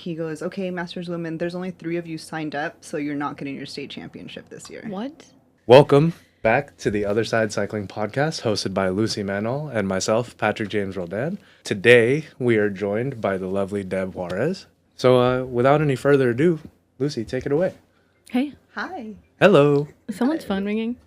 he goes, okay, Masters Women, there's only 3 of you signed up, so you're not getting your state championship this year. What? Welcome back to the Other Side Cycling podcast, hosted by Lucy Mannall and myself, Patrick James-Roldan. Today, we are joined by the lovely Deb Juarez. So without any further ado, Lucy, take it away. Hey. Hi. Hello. Someone's phone ringing.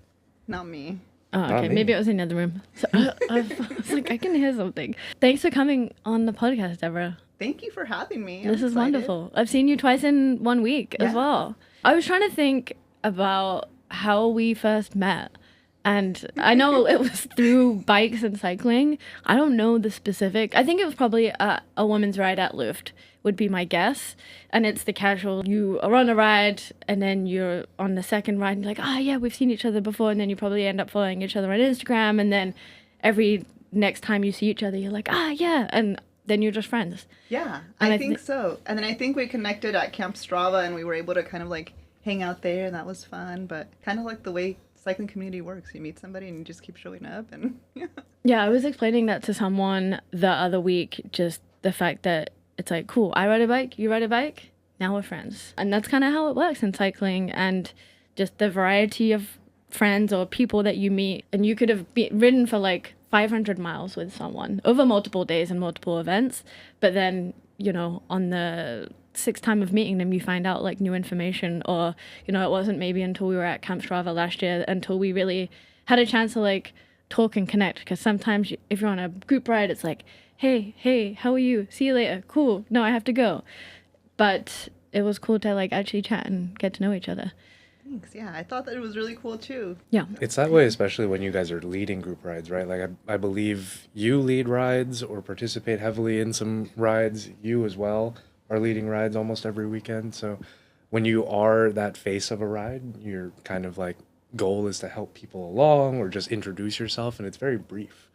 Not me. Oh, okay. Maybe it was in the other room. So, I was like, I can hear something. Thanks for coming on the podcast, Deborah. Thank you for having me. This is wonderful. I've seen you twice in 1 week as well. I was trying to think about how we first met. And I know it was through bikes and cycling. I don't know the specific. I think it was probably a woman's ride at Zwift would be my guess. And it's the casual, you are on a ride and then you're on the second ride and you're like, yeah, we've seen each other before. And then you probably end up following each other on Instagram. And then every next time you see each other, you're like, yeah. And then you're just friends. Yeah, I think so. And then I think we connected at Camp Strava and we were able to kind of like hang out there and that was fun. But kind of like the way cycling community works. You meet somebody and you just keep showing up and Yeah, I was explaining that to someone the other week, just the fact that it's like, cool, I ride a bike, you ride a bike, now we're friends. And that's kind of how it works in cycling and just the variety of friends or people that you meet. And you could have ridden for like 500 miles with someone over multiple days and multiple events. But then, on the 6th time of meeting them, you find out like new information or, it wasn't maybe until we were at Camp Strava last year until we really had a chance to like talk and connect. Because sometimes if you're on a group ride, it's like, hey, how are you? See you later. Cool. No, I have to go. But it was cool to like actually chat and get to know each other. Thanks. Yeah, I thought that it was really cool too. Yeah. It's that way, especially when you guys are leading group rides, right? Like I believe you lead rides or participate heavily in some rides. You as well are leading rides almost every weekend. So when you are that face of a ride, your kind of like goal is to help people along or just introduce yourself. And it's very brief.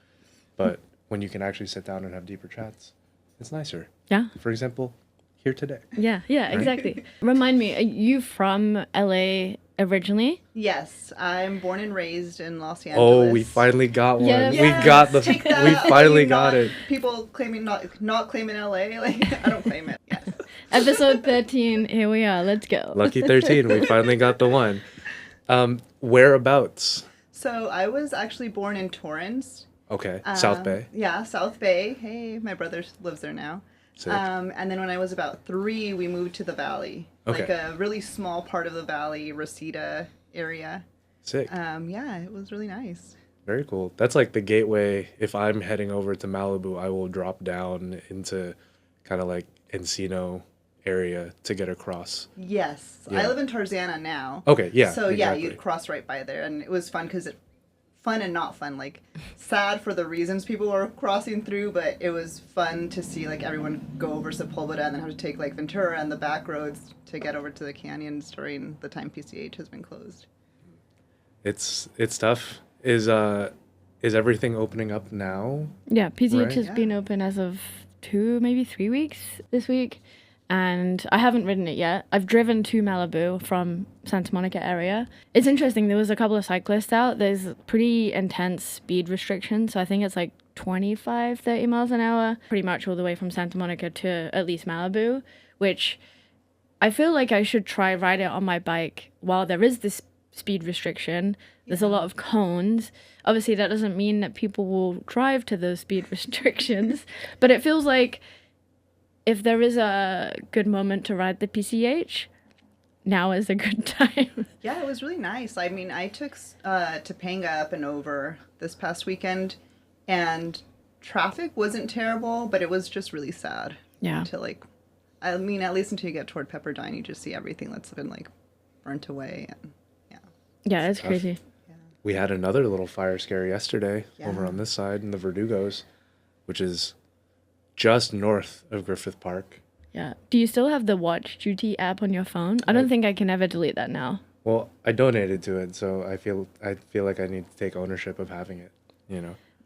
But when you can actually sit down and have deeper chats, it's nicer. Yeah. For example, here today. Yeah, right? Exactly. Remind me, are you from LA originally? Yes, I'm born and raised in Los Angeles. Oh, we finally got one. Yes. We got we finally got it. People claiming not claiming LA, like I don't claim it. Yes. Episode 13, here we are. Let's go. Lucky 13, we finally got the one. Whereabouts? So I was actually born in Torrance. Okay, South Bay. Yeah, South Bay. Hey, my brother lives there now. Sick. And then when I was about 3, we moved to the valley. Okay. Like a really small part of the valley, Reseda area. Sick. Yeah, it was really nice. Very cool. That's like the gateway. If I'm heading over to Malibu, I will drop down into kind of like Encino area to get across. Yes. Yeah. I live in Tarzana now. Okay, yeah. So exactly. yeah, you'd cross right by there. And it was fun because fun and not fun, like sad for the reasons people were crossing through, but it was fun to see like everyone go over Sepulveda and then have to take like Ventura and the back roads to get over to the canyons during the time PCH has been closed. It's tough. Is everything opening up now? Yeah, PCH has Yeah. been open as of 2, maybe 3 weeks this week. And I haven't ridden it yet. I've driven to Malibu from Santa Monica area. It's interesting. There was a couple of cyclists out. There's pretty intense speed restrictions. So I think it's like 25, 30 miles an hour, pretty much all the way from Santa Monica to at least Malibu, which I feel like I should try ride it on my bike while there is this speed restriction. There's a lot of cones. Obviously, that doesn't mean that people will drive to those speed restrictions, but it feels like if there is a good moment to ride the PCH, now is a good time. Yeah, it was really nice. I mean, I took Topanga up and over this past weekend, and traffic wasn't terrible, but it was just really sad. Yeah. Until at least until you get toward Pepperdine, you just see everything that's been like burnt away, and Yeah, it's crazy. We had another little fire scare yesterday Yeah. over on this side in the Verdugos, which is just north of Griffith Park. Yeah. Do you still have the Watch Duty app on your phone? I don't think I can ever delete that now. Well, I donated to it, so I feel like I need to take ownership of having it,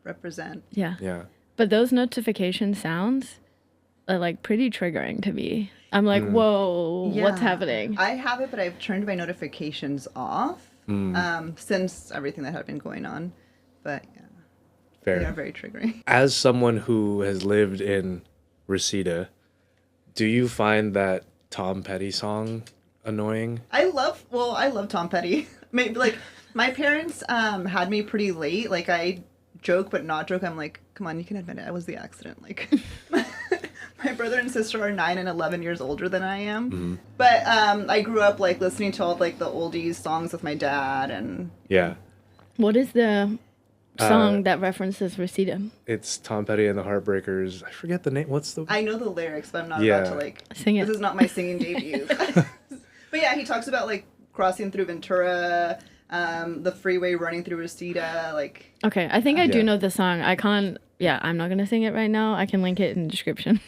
represent. Yeah. Yeah. But those notification sounds are like pretty triggering to me. I'm like, whoa, what's happening? I have it, but I've turned my notifications off since everything that had been going on. But yeah, Fair. they are very triggering. As someone who has lived in Reseda, Do you find that Tom Petty song annoying? I love Tom Petty. Maybe like my parents had me pretty late. Like I joke but not joke. I'm like, come on, you can admit it. I was the accident. Like my brother and sister are 9 and 11 years older than I am. Mm-hmm. But I grew up like listening to all of, like the oldies songs with my dad and Yeah. What is the song that references Reseda? It's Tom Petty and the Heartbreakers. I forget the name. What's the... I know the lyrics, but I'm not Yeah. about to like Sing it. This is not my singing debut. But yeah, he talks about like crossing through Ventura, the freeway running through Reseda, like Okay, I think I do Yeah. know the song. I can't. Yeah, I'm not gonna sing it right now. I can link it in the description.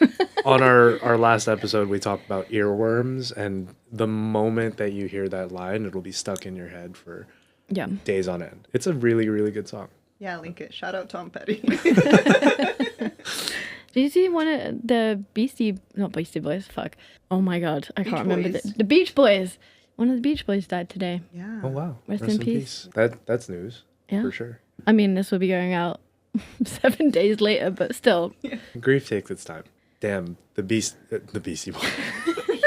On our last episode, we talked about earworms, and the moment that you hear that line, it'll be stuck in your head for Yeah. days on end. It's a really, really good song. yeah, link it. Shout out Tom Petty. Did you see one of the not Beastie Boys? Fuck. Oh my god, I Beach can't remember Boys. the Beach Boys. One of the Beach Boys died today. Yeah. Oh wow! Rest in peace. That's news Yeah. for sure. I mean, this will be going out 7 days later, but still, Grief takes its time. Damn, the Beastie Boys.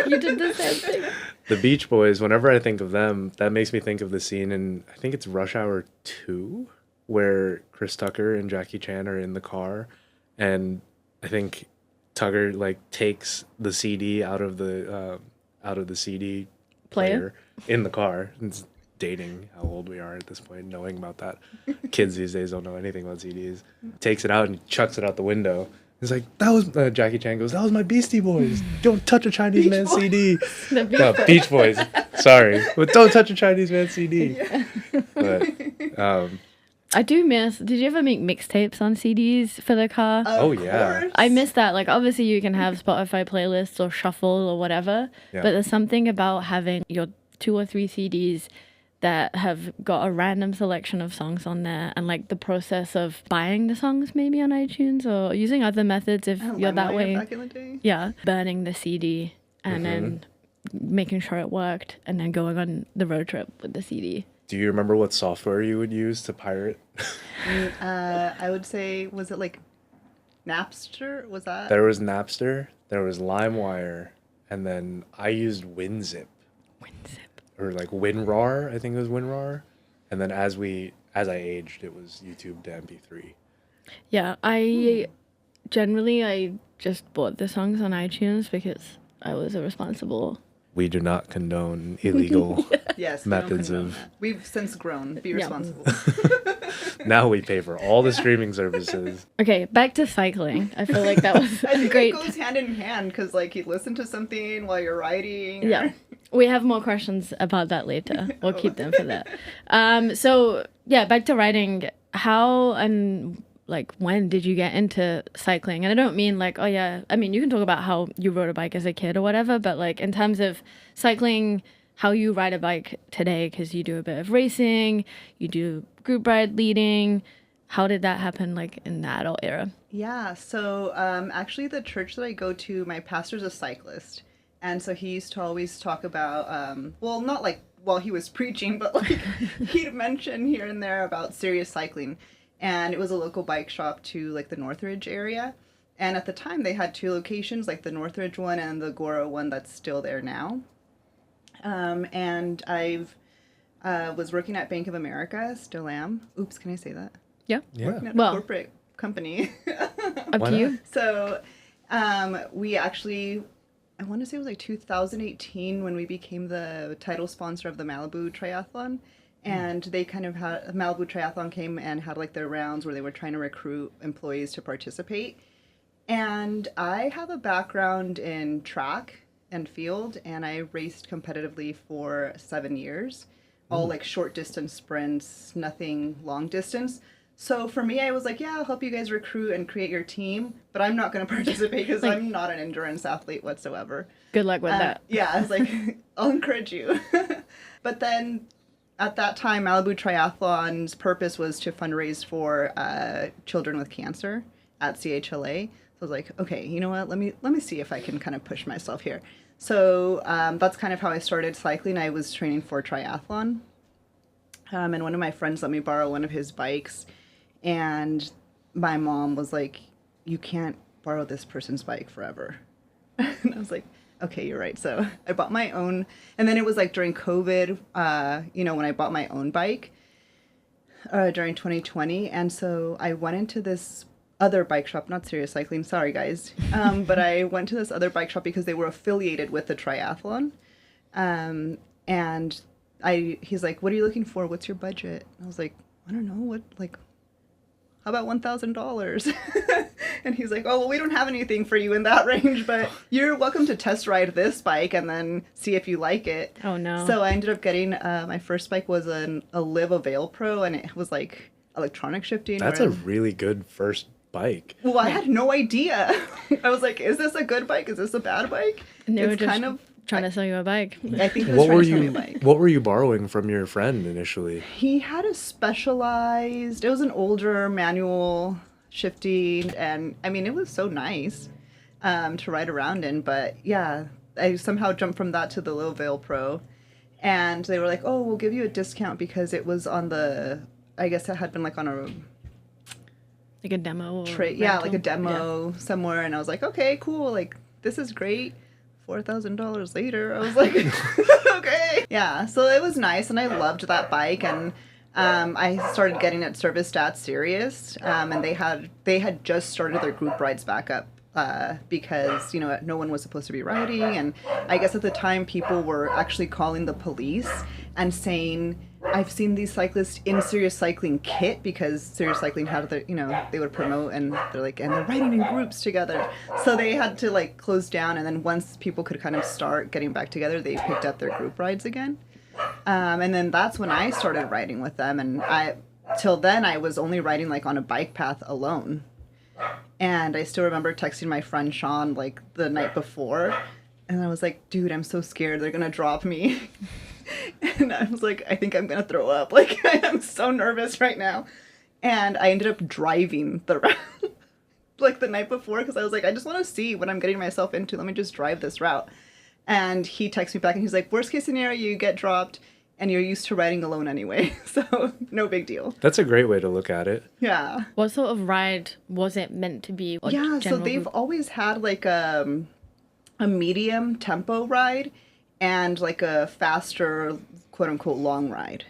you did the same thing. The Beach Boys, whenever I think of them, that makes me think of the scene in, I think it's Rush Hour 2, where Chris Tucker and Jackie Chan are in the car, and I think Tucker like takes the CD out of the CD player in the car. It's dating how old we are at this point, knowing about that. Kids these days don't know anything about CDs. Takes it out and chucks it out the window. He's like, that was Jackie Chan goes, that was my Beastie Boys. Don't touch a Chinese man CD. The Beach No, Boys. Beach Boys. Sorry, but don't touch a Chinese man CD. But I do miss. Did you ever make mixtapes on CDs for the car? Of Oh, yeah. course. I miss that. Like, obviously, you can have Spotify playlists or shuffle or whatever, Yeah. but there's something about having your 2 or 3 CDs that have got a random selection of songs on there, and like the process of buying the songs maybe on iTunes or using other methods if you're that LimeWire way. back in the day. Yeah, burning the CD and then making sure it worked, and then going on the road trip with the CD. do you remember what software you would use to pirate? I would say, was it like Napster? Was that? There was Napster, there was LimeWire, and then I used WinZip. Or like WinRAR, I think it was WinRAR. And then as I aged, it was YouTube to MP3. Yeah, I just bought the songs on iTunes because I was a responsible. We do not condone illegal Yes. we don't methods condone of... that. We've since grown. Be Yeah. responsible. Now we pay for all the streaming services. Okay, back to cycling. I feel like that was I a think great. it goes hand in hand because like you listen to something while you're riding. Yeah, we have more questions about that later. We'll keep them for that. So yeah, back to riding. How and like when did you get into cycling? And I don't mean like, oh yeah, I mean you can talk about how you rode a bike as a kid or whatever, but like in terms of cycling, how you ride a bike today, because you do a bit of racing, you do group ride leading. How did that happen like in the adult era? Yeah, so actually the church that I go to, my pastor's a cyclist. And so he used to always talk about, well, not like while he was preaching, but like he'd mention here and there about serious cycling. And it was a local bike shop to like the Northridge area. And at the time they had 2 locations, like the Northridge one and the Goro one that's still there now. And I've was working at Bank of America, still am. Oops, can I say that? Yeah, Working at a Well- corporate company. up Why to not? you. So, we actually, I want to say it was like 2018 when we became the title sponsor of the Malibu Triathlon. And they kind of had, Malibu Triathlon came and had like their rounds where they were trying to recruit employees to participate. And I have a background in track and field, and I raced competitively for 7 years. All like short distance sprints, nothing long distance. So for me, I was like, yeah, I'll help you guys recruit and create your team, but I'm not going to participate because I'm not an endurance athlete whatsoever. Good luck with that. Yeah, I was like, I'll encourage you. But then at that time, Malibu Triathlon's purpose was to fundraise for children with cancer at CHLA. So I was like, okay, you know what? Let me see if I can kind of push myself here. So that's kind of how I started cycling. I was training for triathlon. And one of my friends let me borrow one of his bikes. And my mom was like, you can't borrow this person's bike forever. And I was like, okay, you're right. So I bought my own, and then it was like during COVID, when I bought my own bike during 2020, and so I went into this other bike shop, not Serious Cycling, sorry guys, but I went to this other bike shop because they were affiliated with the triathlon, and he's like, what are you looking for? What's your budget? I was like, I don't know, how about $1,000? And he's like, oh, well, we don't have anything for you in that range, but you're welcome to test ride this bike and then see if you like it. Oh, no. So I ended up getting, my first bike was a Live Avail Pro, and it was like electronic shifting. That's a really good first bike. Well, I had no idea. I was like, is this a good bike? Is this a bad bike? And they were It's just kind of trying to sell you a bike. I think he was trying to sell me a bike. What were you borrowing from your friend initially? He had a Specialized, it was an older manual shifting, and I mean, it was so nice to ride around in, but yeah, I somehow jumped from that to the Live Avail Pro, and they were like, oh, we'll give you a discount because it was on I guess it had been like on a Like a demo? like a demo somewhere, and I was like, okay, cool, like, this is great. $4,000 later, I was like, okay. Yeah, so it was nice, and I loved that bike, and I started getting it serviced at Sirius, and they had just started their group rides back up because, no one was supposed to be riding, and I guess at the time people were actually calling the police and saying, I've seen these cyclists in Serious Cycling kit, because Serious Cycling had they would promote, and they're riding in groups together. So they had to like close down, and then once people could kind of start getting back together, they picked up their group rides again. And then that's when I started riding with them, and till then I was only riding like on a bike path alone. And I still remember texting my friend Sean like the night before, and I was like, dude, I'm so scared they're gonna drop me. And I was like, I think I'm gonna throw up. Like, I'm so nervous right now. And I ended up driving the route like the night before, because I was like, I just want to see what I'm getting myself into. Let me just drive this route. And he texts me back, and he's like, worst case scenario, you get dropped, and you're used to riding alone anyway. So no big deal. That's a great way to look at it. Yeah. What sort of ride was it meant to be? Yeah, so they've always had like a medium tempo ride and like a faster, quote unquote, long ride.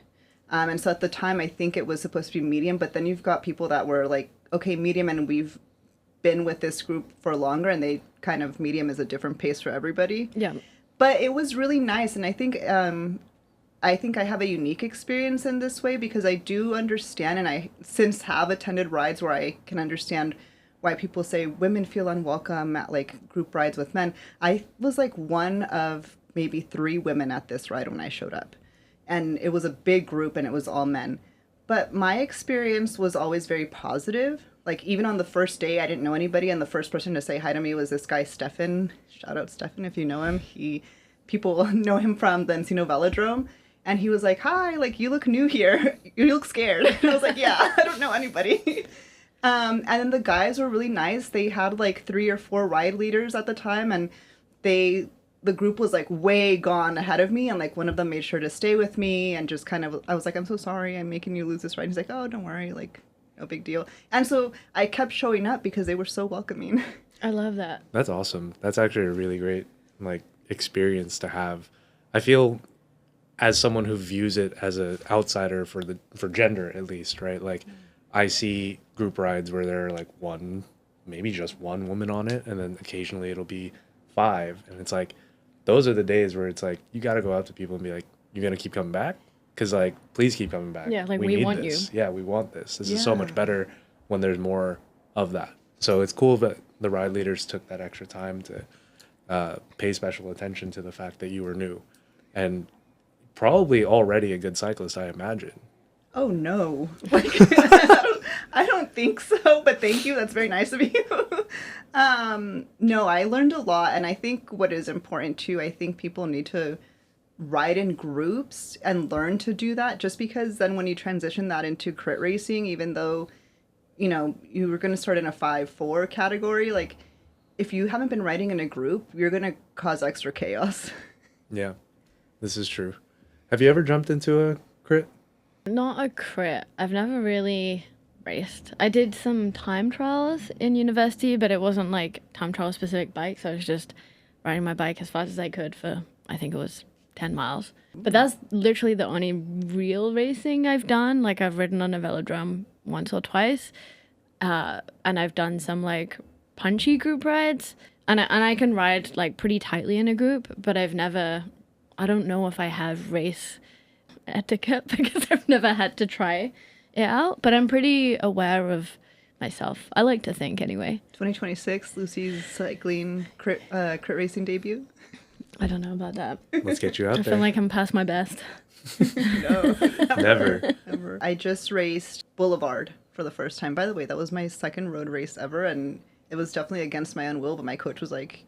And so at the time, I think it was supposed to be medium, but then you've got people that were like, okay, medium, and we've been with this group for longer, and they kind of, medium is a different pace for everybody. Yeah. But it was really nice, and I think I have a unique experience in this way, because I do understand, and I since have attended rides where I can understand why people say women feel unwelcome at like group rides with men. I was like one of maybe 3 women at this ride when I showed up. And it was a big group, and it was all men. But my experience was always very positive. Like, even on the first day, I didn't know anybody, and the first person to say hi to me was this guy, Stefan. Shout out Stefan if you know him. People know him from the Encino Velodrome. And he was like, hi, like, you look new here. You look scared. And I was like, yeah, I don't know anybody. And then the guys were really nice. They had like 3 or 4 ride leaders at the time, and the group was like way gone ahead of me, and like one of them made sure to stay with me, and just kind of, I was like, I'm so sorry, I'm making you lose this ride. He's like, oh, don't worry, like, no big deal. And so I kept showing up because they were so welcoming. I love that. That's awesome. That's actually a really great like experience to have. I feel, as someone who views it as an outsider for gender at least, right? Like, I see group rides where there are like maybe just one woman on it, and then occasionally it'll be 5, and it's like, those are the days where it's like, you got to go out to people and be like, you're going to keep coming back? Because, like, please keep coming back. Yeah, like, we need want this. you. Yeah, we want this. This is so much better when there's more of that. So it's cool that the ride leaders took that extra time to pay special attention to the fact that you were new. And probably already a good cyclist, I imagine. Oh, no. Like, I don't think so, but thank you. That's very nice of you. No, I learned a lot, and I think what is important too, I think people need to ride in groups and learn to do that, just because then when you transition that into crit racing, even though, you were going to start in a 5-4 category, like, if you haven't been riding in a group, you're going to cause extra chaos. Yeah, this is true. Have you ever jumped into a crit? Not a crit. I've never really raced. I did some time trials in university, but it wasn't like time trial specific bikes. I was just riding my bike as fast as I could for, I think it was 10 miles. But that's literally the only real racing I've done. Like, I've ridden on a velodrome once or twice. And I've done some, like, punchy group rides. And I can ride, like, pretty tightly in a group. But I don't know if I have race etiquette because I've never had to try it out. But I'm pretty aware of myself. I like to think, anyway. 2026, Lucy's cycling crit racing debut. I don't know about that. Let's get you out I there. feel like I'm past my best. No. Never. Ever. I just raced Boulevard for the first time. By the way, that was my second road race ever, and it was definitely against my own will, but my coach was like,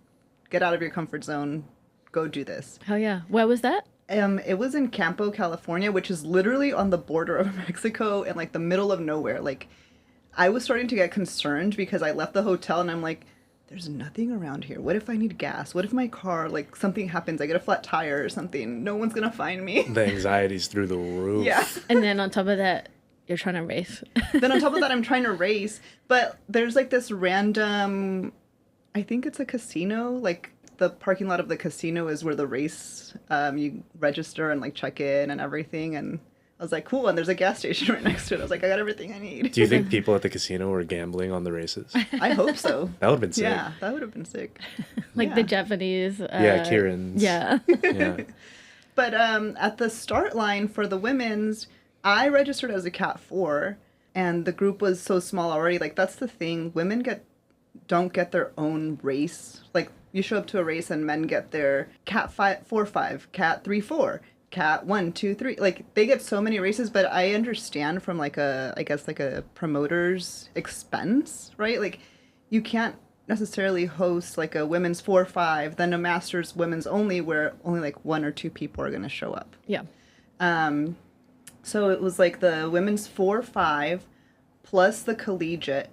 get out of your comfort zone, go do this. Hell yeah. Where was that? It was in Campo, California, which is literally on the border of Mexico and like the middle of nowhere. Like, I was starting to get concerned because I left the hotel and I'm like, there's nothing around here. What if I need gas? What if my car, like, something happens? I get a flat tire or something. No one's going to find me. The anxiety's through the roof. Yeah. And then on top of that, you're trying to race. Then on top of that, I'm trying to race. But there's like this random, I think it's a casino. Like, the parking lot of the casino is where the race, you register and like check in and everything. And I was like, cool. And there's a gas station right next to it. I was like, I got everything I need. Do you think people at the casino were gambling on the races? I hope so. That would have been sick. Yeah, that would have been sick. Like Yeah. the Japanese. Yeah, Kieran's. Yeah. Yeah. But at the start line for the women's, I registered as a Cat 4, and the group was so small already. Like, that's the thing. Women don't get their own race. Like, you show up to a race and men get their Cat 4-5, Cat 3-4, Cat 1-2-3. Like, they get so many races, but I understand from like a promoter's expense, right? Like, you can't necessarily host like a women's 4-5, then a masters women's only, where only like 1 or 2 people are going to show up. Yeah. So it was like the women's 4-5 plus the collegiate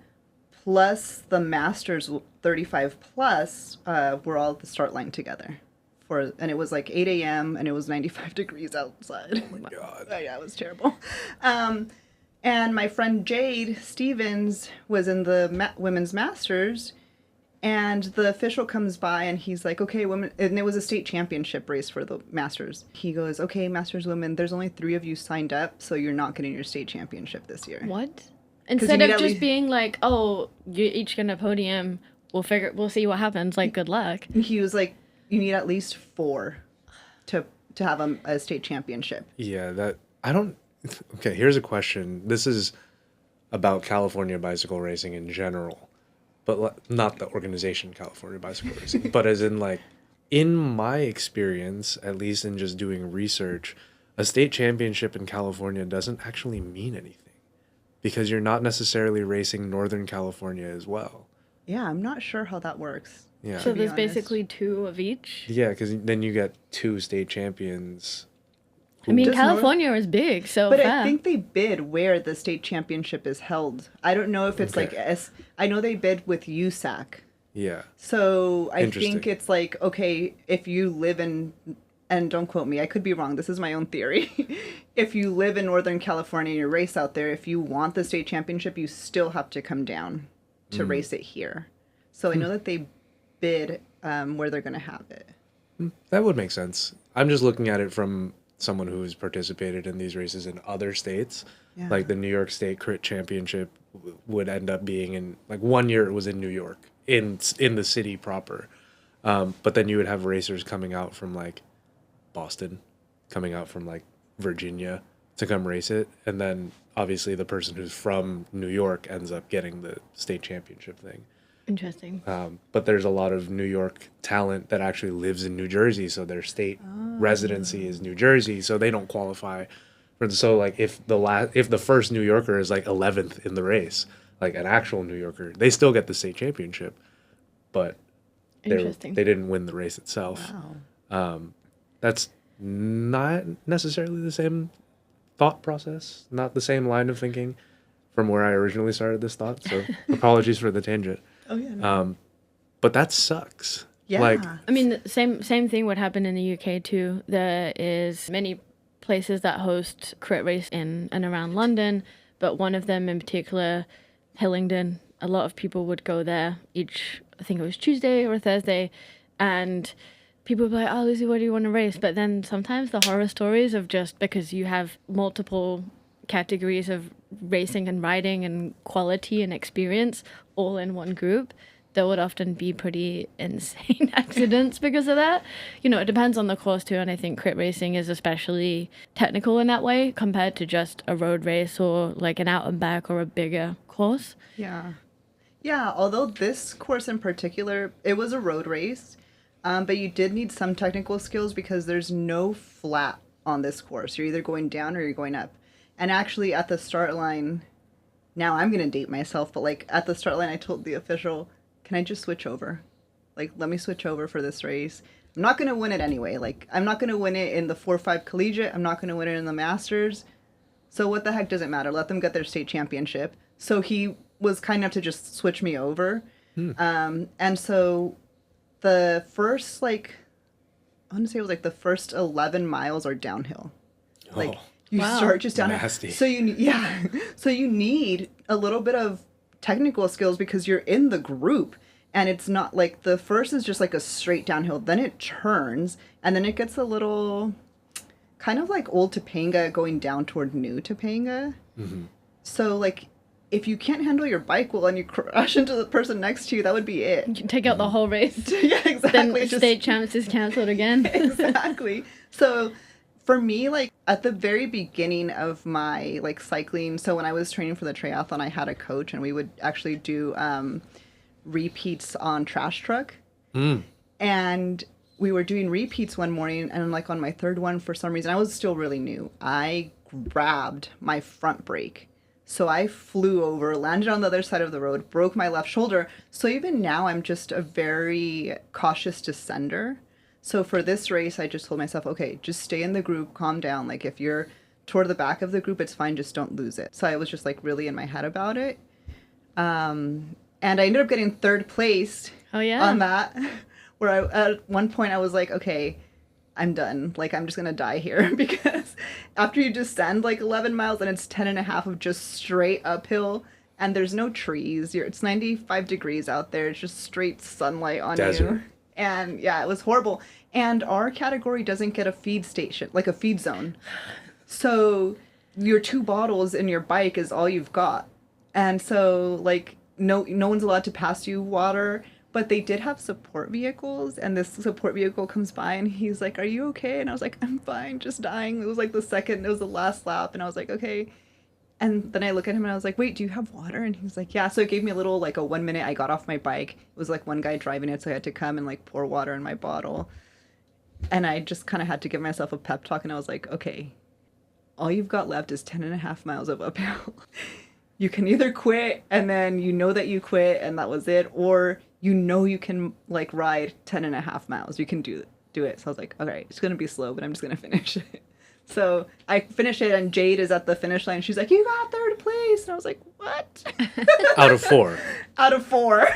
plus the masters 35 plus were all at the start line together. And it was like 8 a.m. and it was 95 degrees outside. Oh my God. Oh, yeah, it was terrible. And my friend Jade Stevens was in the women's masters, and the official comes by and he's like, okay, women, and it was a state championship race for the masters. He goes, okay, masters women, there's only 3 of you signed up, so you're not getting your state championship this year. What? Instead of just being like, oh, you're each gonna podium, we'll see what happens. Like, good luck. He was like, you need at least 4 to have a state championship. Yeah, okay, here's a question. This is about California bicycle racing in general, but not the organization California Bicycle Racing, but as in, like, in my experience, at least in just doing research, a state championship in California doesn't actually mean anything because you're not necessarily racing Northern California as well. Yeah, I'm not sure how that works. Yeah. So there's honest. basically 2 of each. Yeah, because then you get 2 state champions. I mean, Does California is big, so But fair. I think they bid where the state championship is held. I don't know if it's Okay. I know they bid with USAC. Yeah. So I Interesting. think it's like, okay, if you live in, and don't quote me, I could be wrong, this is my own theory. If you live in Northern California and you race out there, if you want the state championship, you still have to come down to race it here. So I know that they bid where they're going to have it. That would make sense. I'm just looking at it from someone who's participated in these races in other states. Yeah. Like the New York State Crit Championship would end up being in, like, one year it was in New York, in the city proper. But then you would have racers coming out from, like, Boston, coming out from, like, Virginia to come race it. And then obviously the person who's from New York ends up getting the state championship thing. Interesting. But there's a lot of New York talent that actually lives in New Jersey, so their state residency is New Jersey, so they don't qualify for. So like if the first New Yorker is like 11th in the race, like an actual New Yorker, they still get the state championship, but they Interesting. didn't win the race itself. Wow. That's not necessarily the same thought process, not the same line of thinking from where I originally started this thought. So apologies for the tangent. Oh, yeah. No. But that sucks. Yeah. Like, I mean, the same thing would happen in the UK too. There is many places that host crit race in and around London, but one of them in particular, Hillingdon, a lot of people would go there I think it was Tuesday or Thursday, And people will be like, oh, Lucy, what do you want to race? But then sometimes the horror stories of just because you have multiple categories of racing and riding and quality and experience all in one group, there would often be pretty insane accidents because of that. You know, it depends on the course too, and I think crit racing is especially technical in that way compared to just a road race or like an out and back or a bigger course. Yeah. Yeah, although this course in particular, it was a road race, but you did need some technical skills because there's no flat on this course. You're either going down or you're going up. And actually at the start line, now I'm going to date myself, but like at the start line, I told the official, can I just switch over? Like, let me switch over for this race. I'm not going to win it anyway. Like, I'm not going to win it in the 4-5 collegiate. I'm not going to win it in the Masters. So what the heck does it matter? Let them get their state championship. So he was kind enough to just switch me over. And so the first, like, I want to say it was like the first 11 miles are downhill. Like, you start just downhill. Nasty. So so you need a little bit of technical skills because you're in the group, and it's not like the first is just like a straight downhill, then it turns, and then it gets a little kind of like old Topanga going down toward new Topanga. So like if you can't handle your bike well and you crash into the person next to you, that would be it. You can take out the whole race. Yeah, exactly. Then state champs is canceled again. Exactly. So for me, like at the very beginning of my like cycling, so when I was training for the triathlon, I had a coach and we would actually do repeats on trash truck. And we were doing repeats one morning, and like on my third one, for some reason, I was still really new. I grabbed my front brake. So I flew over, landed on the other side of the road, broke my left shoulder. So even now I'm just a very cautious descender. So for this race, I just told myself, okay, just stay in the group, calm down. Like if you're toward the back of the group, it's fine, just don't lose it. So I was just like really in my head about it. And I ended up getting third place on that, where at one point I was like, okay, I'm done. Like, I'm just going to die here, because after you descend like 11 miles and it's 10.5 of just straight uphill and there's no trees, it's 95 degrees out there. It's just straight sunlight on you. And yeah, it was horrible. And our category doesn't get a feed station, like a feed zone. So your 2 bottles in your bike is all you've got. And so like no one's allowed to pass you water. But they did have support vehicles, and this support vehicle comes by, and he's like, are you okay? And I was like, I'm fine, just dying. It was like it was the last lap, and I was like, okay. And then I look at him, and I was like, wait, do you have water? And he's like, yeah. So it gave me a little, like a 1 minute, I got off my bike. It was like one guy driving it, so I had to come and like pour water in my bottle. And I just kind of had to give myself a pep talk, and I was like, okay, all you've got left is 10.5 miles of uphill. You can either quit, and then you know that you quit, and that was it, or you know you can like ride 10.5 miles. You can do it. So I was like, all right, it's going to be slow, but I'm just going to finish it. So I finished it, and Jade is at the finish line. She's like, you got third place. And I was like, what? Out of 4. Out of 4.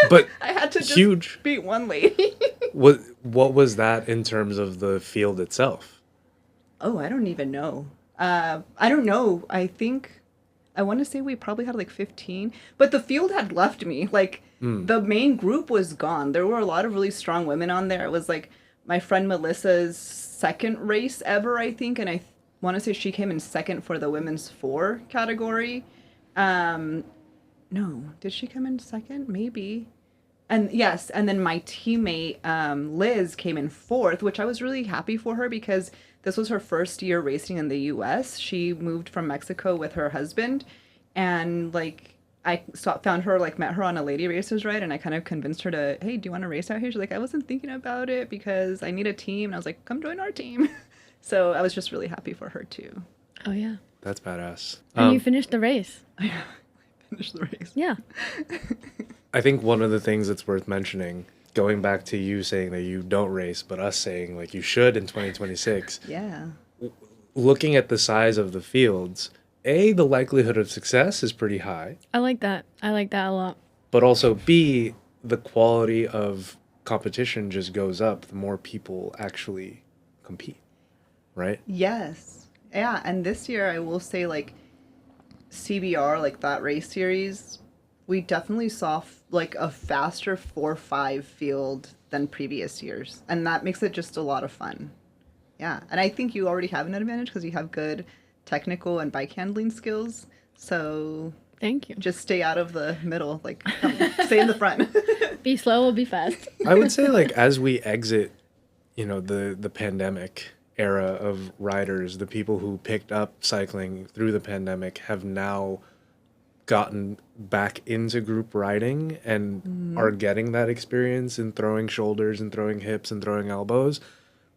But I had to just beat one lady. What was that in terms of the field itself? Oh, I don't even know. I don't know. I want to say we probably had like 15, but the field had left me. Like the main group was gone. There were a lot of really strong women on there. It was like my friend Melissa's second race ever, I think. And I want to say she came in second for the women's 4 category. No, did she come in second? Maybe. And yes. And then my teammate, Liz, came in 4th, which I was really happy for her because this was her first year racing in the U.S. She moved from Mexico with her husband, and like I found her, like met her on a lady racers ride, and I kind of convinced her to, hey, do you want to race out here? She's like, I wasn't thinking about it because I need a team. And I was like, come join our team. So I was just really happy for her too. Oh yeah, that's badass. And you finished the race. I finished the race. Yeah. I think one of the things that's worth mentioning, going back to you saying that you don't race, but us saying like you should in 2026. Yeah. Looking at the size of the fields, A, the likelihood of success is pretty high. I like that. I like that a lot. But also B, the quality of competition just goes up the more people actually compete, right? Yes. Yeah, and this year I will say like CBR, like that race series, we definitely saw like a faster 4-5 field than previous years, and that makes it just a lot of fun. Yeah, and I think you already have an advantage because you have good technical and bike handling skills. So Thank you. just stay out of the middle, like stay in the front. Be slow or be fast. I would say, like, as we exit, you know, the pandemic era of riders, the people who picked up cycling through the pandemic have now gotten back into group riding and are getting that experience in throwing shoulders and throwing hips and throwing elbows,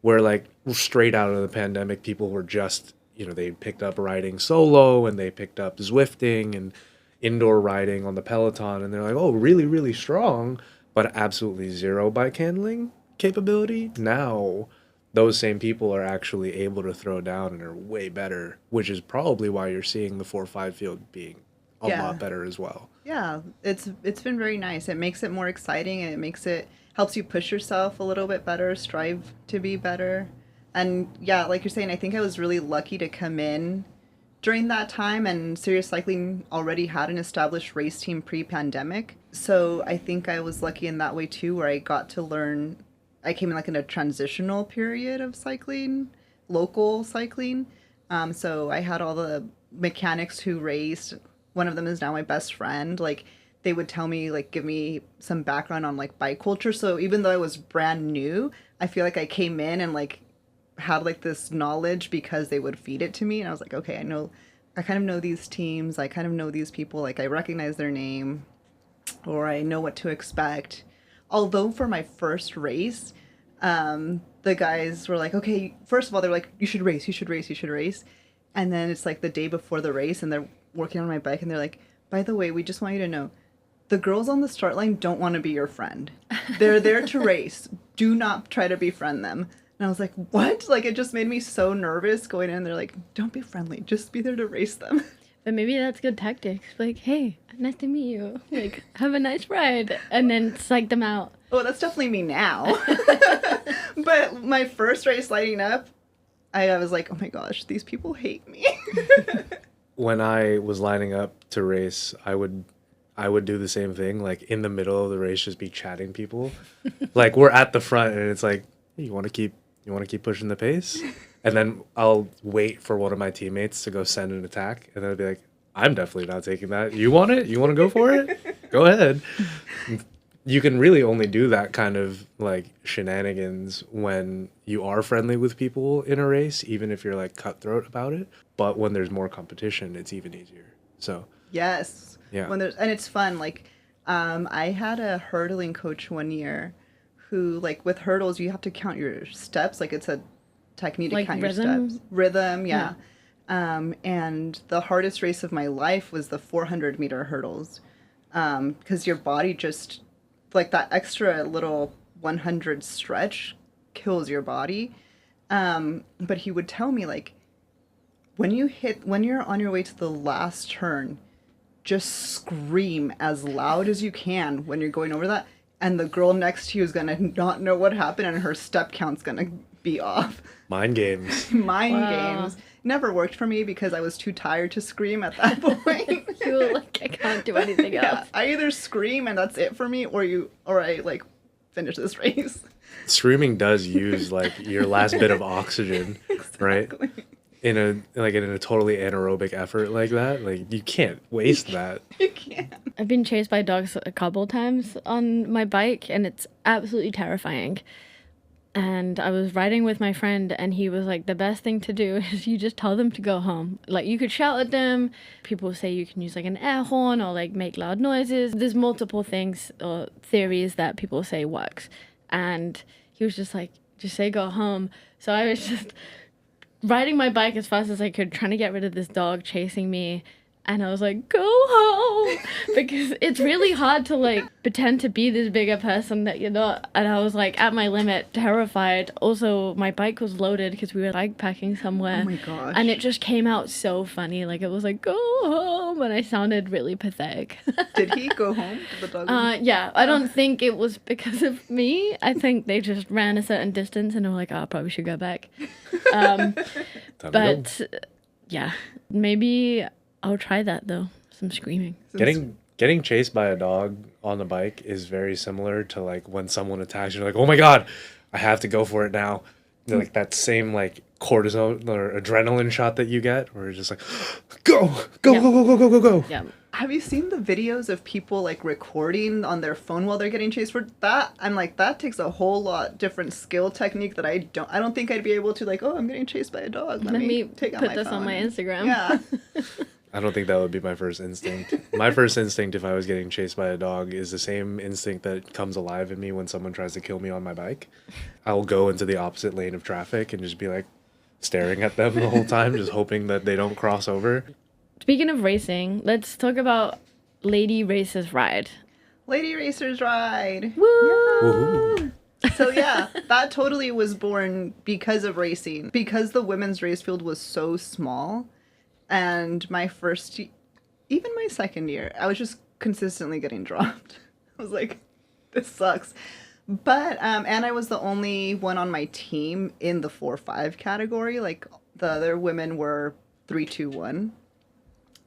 where, like, straight out of the pandemic, people were just, you know, they picked up riding solo and they picked up Zwifting and indoor riding on the Peloton, and they're like, oh, really, really strong, but absolutely zero bike handling capability. Now those same people are actually able to throw down and are way better, which is probably why you're seeing the 4-5 field being a lot better as well. Yeah, it's been very nice. It makes it more exciting, and helps you push yourself a little bit better, strive to be better. And yeah, like you're saying, I think I was really lucky to come in during that time, and Serious Cycling already had an established race team pre-pandemic. So I think I was lucky in that way too, where I got to learn. I came in like in a transitional period of cycling, local cycling. So I had all the mechanics who raced. One of them is now my best friend. Like, they would tell me, like, give me some background on like bike culture. So even though I was brand new, I feel like I came in and like had like this knowledge because they would feed it to me, and I was like, okay, I kind of know these teams, I kind of know these people, like I recognize their name, or I know what to expect. Although for my first race, the guys were like, okay, first of all, they're like, you should race, and then it's like the day before the race, and they're working on my bike, and they're like, by the way, we just want you to know, the girls on the start line don't want to be your friend. They're there to race. Do not try to befriend them. And I was like, what? Like, it just made me so nervous going in. They're like, don't be friendly. Just be there to race them. But maybe that's good tactics. Like, hey, nice to meet you. Like, have a nice ride. And then psych them out. Oh, that's definitely me now. But my first race lighting up, I was like, oh my gosh, these people hate me. When I was lining up to race, I would do the same thing. Like, in the middle of the race, just be chatting people. Like, we're at the front, and it's like, hey, you want to keep pushing the pace? And then I'll wait for one of my teammates to go send an attack, and then I'll be like, I'm definitely not taking that. You want it? You want to go for it? Go ahead. You can really only do that kind of like shenanigans when you are friendly with people in a race, even if you're like cutthroat about it. But when there's more competition, it's even easier. So yes, yeah, and it's fun. Like, I had a hurdling coach one year who, like, with hurdles, you have to count your steps. Like, it's a technique to count your steps. Rhythm, yeah. And the hardest race of my life was the 400-meter hurdles, because your body just, like, that extra little 100 stretch kills your body. But he would tell me, like, when you're on your way to the last turn, just scream as loud as you can when you're going over that. And the girl next to you is going to not know what happened, and her step count's going to be off. Mind games. Games. Never worked for me because I was too tired to scream at that point. You were like, I can't do anything else. I either scream and that's it for me, or I like finish this race. Screaming does use like your last bit of oxygen, right? In a totally anaerobic effort like that, like you can't waste that. You can't. I've been chased by dogs a couple times on my bike, and it's absolutely terrifying. And I was riding with my friend, and he was like, the best thing to do is you just tell them to go home. Like, you could shout at them. People say you can use like an air horn or like make loud noises. There's multiple things or theories that people say works. And he was just like, just say go home. So I was just riding my bike as fast as I could, trying to get rid of this dog chasing me. And I was like, go home, because it's really hard to like pretend to be this bigger person that you're not. And I was like at my limit, terrified. Also, my bike was loaded because we were bike packing somewhere. Oh my gosh. And it just came out so funny. Like, it was like, go home. And I sounded really pathetic. Did he go home? Did the dog? Yeah. I don't think it was because of me. I think they just ran a certain distance and were like, oh, I probably should go back. But yeah, maybe I'll try that though. Some screaming. Getting getting chased by a dog on the bike is very similar to like when someone attacks you, you're like, oh my God, I have to go for it now. Like that same like cortisol or adrenaline shot that you get, where you're just like, go, go, Yeah. go, go, go, go, go, go. Yeah. Have you seen the videos of people like recording on their phone while they're getting chased for that? I'm like, that takes a whole lot different skill technique that I don't think I'd be able to like, oh, I'm getting chased by a dog. Let me take out put my this phone. on my Instagram. Yeah. I don't think that would be my first instinct. My first instinct if I was getting chased by a dog is the same instinct that comes alive in me when someone tries to kill me on my bike. I'll go into the opposite lane of traffic and just be like staring at them the whole time, just hoping that they don't cross over. Speaking of racing, let's talk about Lady Races Ride. Lady Racers Ride. Woo! Woohoo. So yeah, that totally was born because of racing. Because the women's race field was so small, and my first, even my second year, I was just consistently getting dropped. I was like, this sucks. But, and I was the only one on my team in the 4-5 category. Like, the other women were 3-2-1.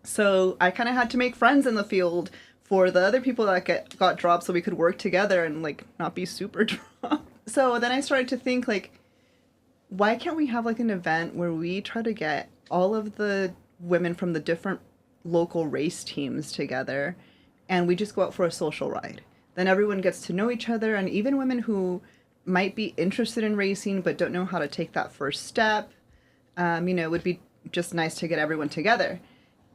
So I kind of had to make friends in the field for the other people that got dropped so we could work together and, like, not be super dropped. So then I started to think, like, why can't we have, like, an event where we try to get all of the women from the different local race teams together and we just go out for a social ride? Then everyone gets to know each other, and even women who might be interested in racing but don't know how to take that first step, it would be just nice to get everyone together.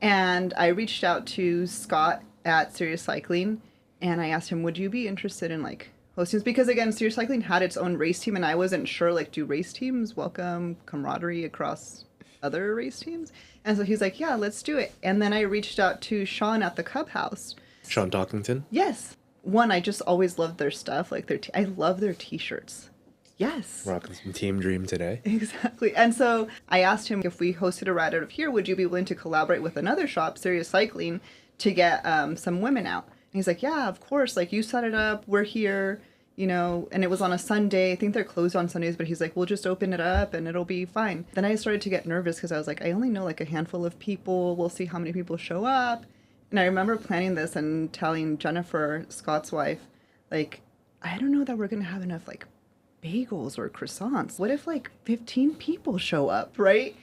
And I reached out to Scott at Serious Cycling, and I asked him, would you be interested in, like, hosting this? Because, again, Serious Cycling had its own race team, and I wasn't sure, like, do race teams welcome camaraderie across other race teams? And so he's like, yeah, let's do it. And then I reached out to Sean at the Cub House. Sean Talkington? Yes. One, I just always loved their stuff. Like, I love their T-shirts. Yes. Rocking some Team Dream today. Exactly. And so I asked him, if we hosted a ride out of here, would you be willing to collaborate with another shop, Serious Cycling, to get some women out? And he's like, yeah, of course. Like, you set it up. We're here, and it was on a Sunday. I think they're closed on Sundays, but he's like, we'll just open it up and it'll be fine. Then I started to get nervous because I was like, I only know like a handful of people. We'll see how many people show up. And I remember planning this and telling Jennifer, Scott's wife, like, I don't know that we're going to have enough, like, bagels or croissants. What if, like, 15 people show up, right?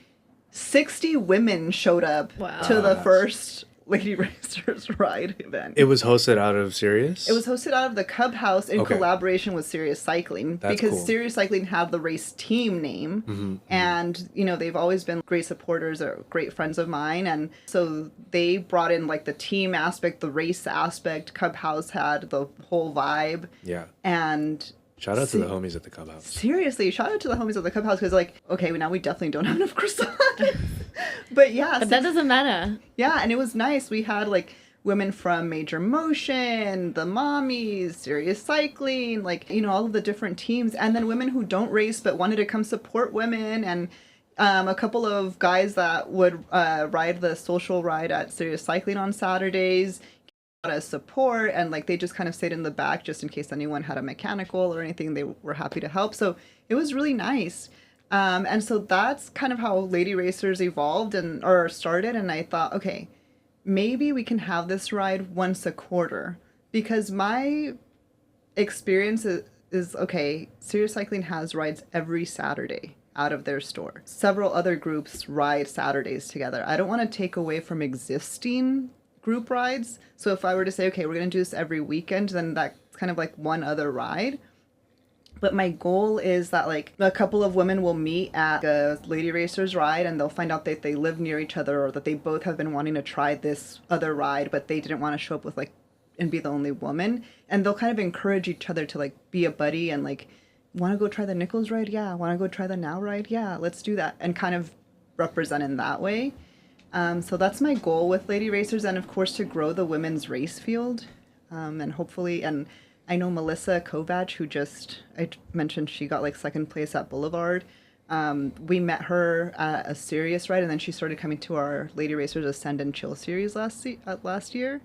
60 women showed up to the first Lady Racers Ride event. It was hosted out of Sirius? It was hosted out of the Cub House in collaboration with Serious Cycling. That's because cool. Serious Cycling had the race team name. And, they've always been great supporters or great friends of mine. And so they brought in, like, the team aspect, the race aspect. Cub House had the whole vibe. Yeah. And Shout out to the homies at the Cub House. seriously, shout out to the homies at the Cub House because, like, okay, now we definitely don't have enough croissants. But yeah. But that doesn't matter. Yeah, and it was nice. We had, like, women from Major Motion, the Mommies, Serious Cycling, like, all of the different teams. And then women who don't race but wanted to come support women. And a couple of guys that would ride the social ride at Serious Cycling on Saturdays. As support, and like they just kind of stayed in the back just in case anyone had a mechanical or anything. They were happy to help, so it was really nice. And so that's kind of how Lady Racers evolved or started. And I thought, okay, maybe we can have this ride once a quarter, because my experience is okay, Serious Cycling has rides every Saturday out of their store. Several other groups ride Saturdays together. I don't want to take away from existing group rides. So if I were to say, okay, we're going to do this every weekend, then that's kind of like one other ride. But my goal is that, like, a couple of women will meet at a Lady Racers ride and they'll find out that they live near each other, or that they both have been wanting to try this other ride, but they didn't want to show up with, like, and be the only woman. And they'll kind of encourage each other to, like, be a buddy and, like, want to go try the Nichols ride? Yeah. Want to go try the Now ride? Yeah, let's do that. And kind of represent in that way. So that's my goal with Lady Racers, and of course to grow the women's race field, and hopefully, and I know Melissa Kovac, who I mentioned she got like second place at Boulevard. We met her at a Serious ride, and then she started coming to our Lady Racers Ascend and Chill series last year,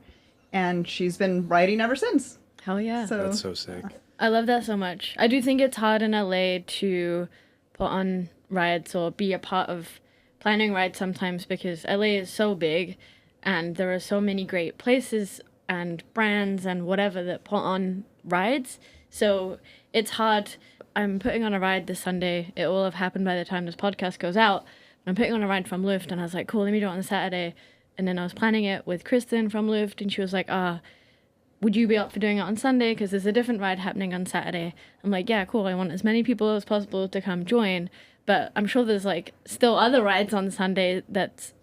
and she's been riding ever since. Hell yeah. So, That's so sick. I love that so much. I do think it's hard in LA to put on rides or be a part of planning rides sometimes, because LA is so big and there are so many great places and brands and whatever that put on rides. So it's hard. I'm putting on a ride this Sunday. It will have happened by the time this podcast goes out. I'm putting on a ride from Luft, and I was like, cool, let me do it on Saturday. And then I was planning it with Kristen from Luft, and she was like, would you be up for doing it on Sunday? Because there's a different ride happening on Saturday. I'm like, yeah, cool. I want as many people as possible to come join. But I'm sure there's like still other rides on Sunday that's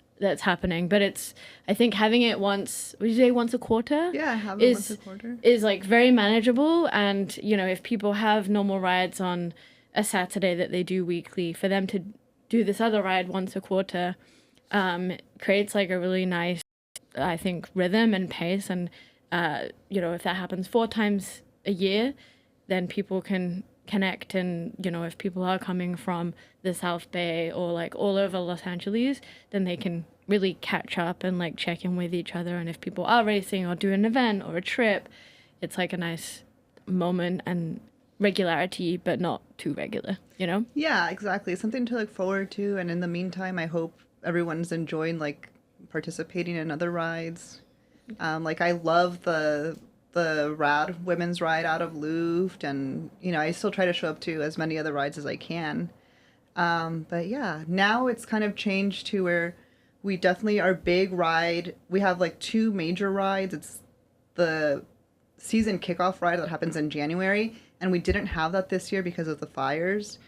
happening. But it's, I think having it once, would you say once a quarter? Yeah, have it once a quarter. Is like very manageable. And, you know, if people have normal rides on a Saturday that they do weekly, for them to do this other ride once a quarter creates like a really nice, I think, rhythm and pace. And, you know, if that happens 4 times a year, then people can connect. And, you know, if people are coming from the South Bay or like all over Los Angeles, then they can really catch up and like check in with each other. And if people are racing or do an event or a trip, it's like a nice moment and regularity, but not too regular, you know? Yeah, exactly. Something to look forward to. And in the meantime, I hope everyone's enjoying like participating in other rides. Like I love the rad women's ride out of Luft, and you know I still try to show up to as many other rides as I can. But yeah, now it's kind of changed to where we definitely our big ride. We have like 2 major rides. It's the season kickoff ride that happens in January, and we didn't have that this year because of the fires.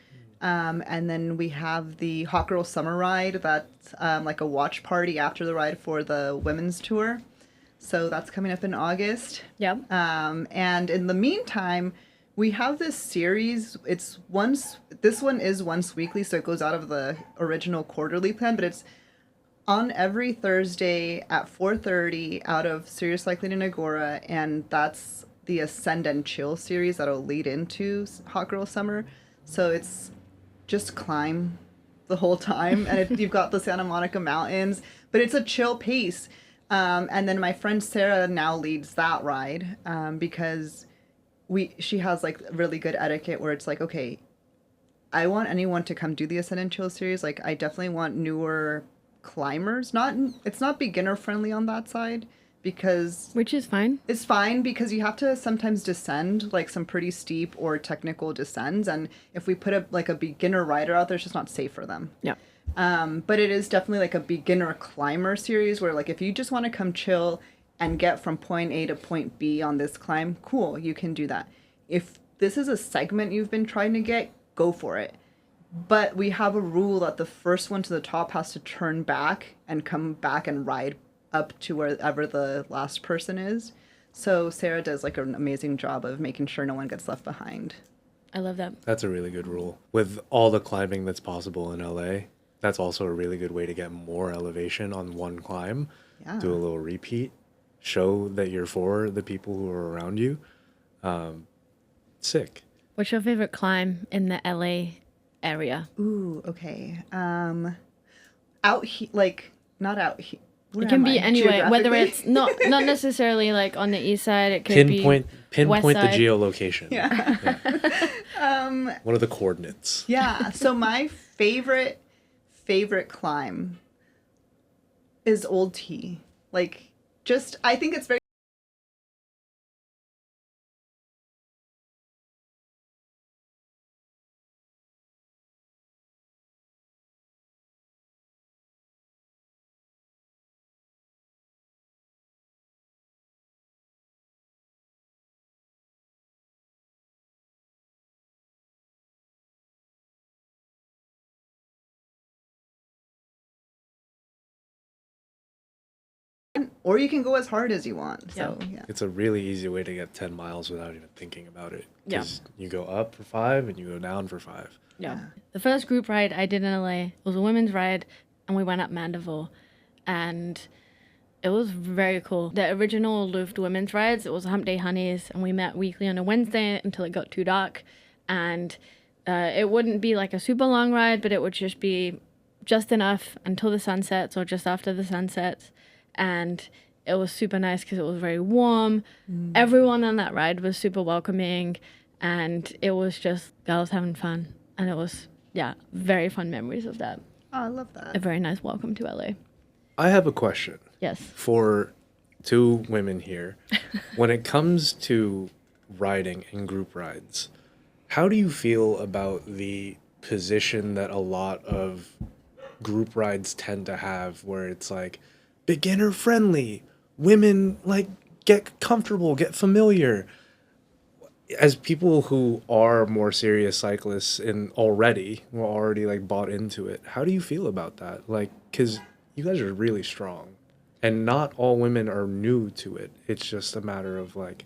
And then we have the Hot Girl Summer Ride. That's like a watch party after the ride for the women's tour. So that's coming up in August. Yeah. And in the meantime, we have this series. This one is once weekly, so it goes out of the original quarterly plan, but it's on every Thursday at 4:30 out of Serious Cycling in Agora, and that's the Ascend and Chill series that'll lead into Hot Girl Summer. So it's just climb the whole time, and you've got the Santa Monica Mountains, but it's a chill pace. And then my friend Sarah now leads that ride because she has like really good etiquette where it's like, okay, I want anyone to come do the Ascend and Chill series. Like I definitely want newer climbers. It's not beginner friendly on that side because which is fine. It's fine because you have to sometimes descend like some pretty steep or technical descents, and if we put a beginner rider out there, it's just not safe for them. Yeah. But it is definitely like a beginner climber series where like if you just want to come chill and get from point A to point B on this climb, cool, you can do that. If this is a segment you've been trying to get, go for it. But we have a rule that the first one to the top has to turn back and come back and ride up to wherever the last person is. So Sarah does like an amazing job of making sure no one gets left behind. I love that. That's a really good rule. With all the climbing that's possible in LA, that's also a really good way to get more elevation on one climb. Yeah. Do a little repeat. Show that you're for the people who are around you. Sick. What's your favorite climb in the LA area? Ooh, okay. Out here, like, not out here. It can be anywhere, whether it's not necessarily like on the east side. It could pinpoint the geolocation. Yeah. What are the coordinates? Yeah. So my favorite climb is Old T. Like, just I think it's very. Or you can go as hard as you want. So, yeah. It's a really easy way to get 10 miles without even thinking about it. Yeah. You go up for 5 and you go down for 5. Yeah. The first group ride I did in LA was a women's ride, and we went up Mandeville. And it was very cool. The original Luft women's rides, it was Hump Day Honeys, and we met weekly on a Wednesday until it got too dark. And it wouldn't be like a super long ride, but it would just be just enough until the sun sets or just after the sun sets. And it was super nice because it was very warm. Everyone on that ride was super welcoming, and it was just girls having fun. And it was, very fun memories of that. Oh, I love that. A very nice welcome to LA. I have a question. Yes. For two women here. When it comes to riding and group rides, how do you feel about the position that a lot of group rides tend to have, where it's like beginner friendly, women like get comfortable, get familiar? As people who are more serious cyclists and already like bought into it, how do you feel about that? Like, because you guys are really strong, and not all women are new to it. It's just a matter of like,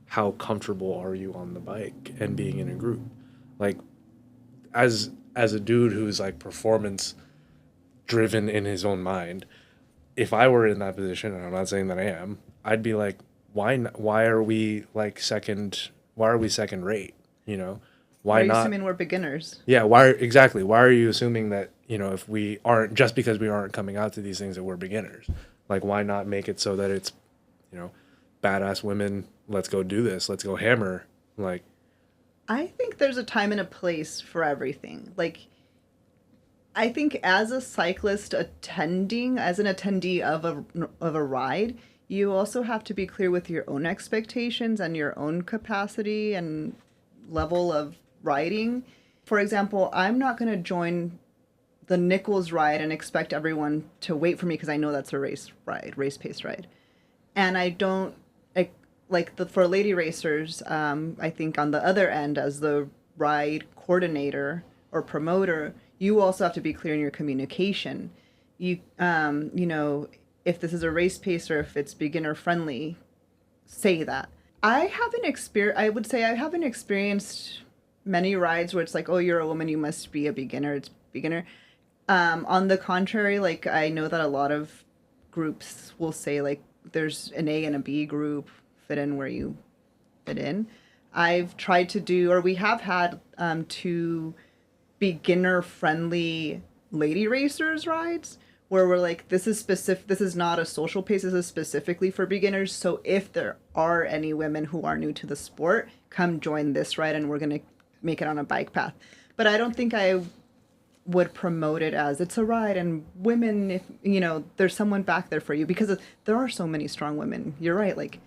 how comfortable are you on the bike and being in a group? Like, as a dude who's like performance driven in his own mind, if I were in that position, and I'm not saying that I am, I'd be like, why are we second rate? You know, why Why are you not? assuming we're beginners? Yeah, why are you assuming that, if we aren't, just because we aren't coming out to these things, that we're beginners? Like, why not make it so that it's, badass women, let's go do this, let's go hammer. Like, I think there's a time and a place for everything. Like, I think as a cyclist attending, as an attendee of a ride, you also have to be clear with your own expectations and your own capacity and level of riding. For example, I'm not going to join the Nichols ride and expect everyone to wait for me because I know that's a race pace ride. And I don't, for lady racers, I think on the other end, as the ride coordinator or promoter, you also have to be clear in your communication. You if this is a race pace or if it's beginner friendly, say that. I would say I haven't experienced many rides where it's like, oh, you're a woman, you must be a beginner. It's beginner. On the contrary, like, I know that a lot of groups will say, like, there's an A and a B group, fit in where you fit in. I've tried to do, or we have had two beginner friendly lady racers rides where we're like, this is not a social pace, this is specifically for beginners. So if there are any women who are new to the sport, come join this ride and we're going to make it on a bike path. But I don't think I would promote it as it's a ride and women, if there's someone back there for you, because there are so many strong women. You're right. Like,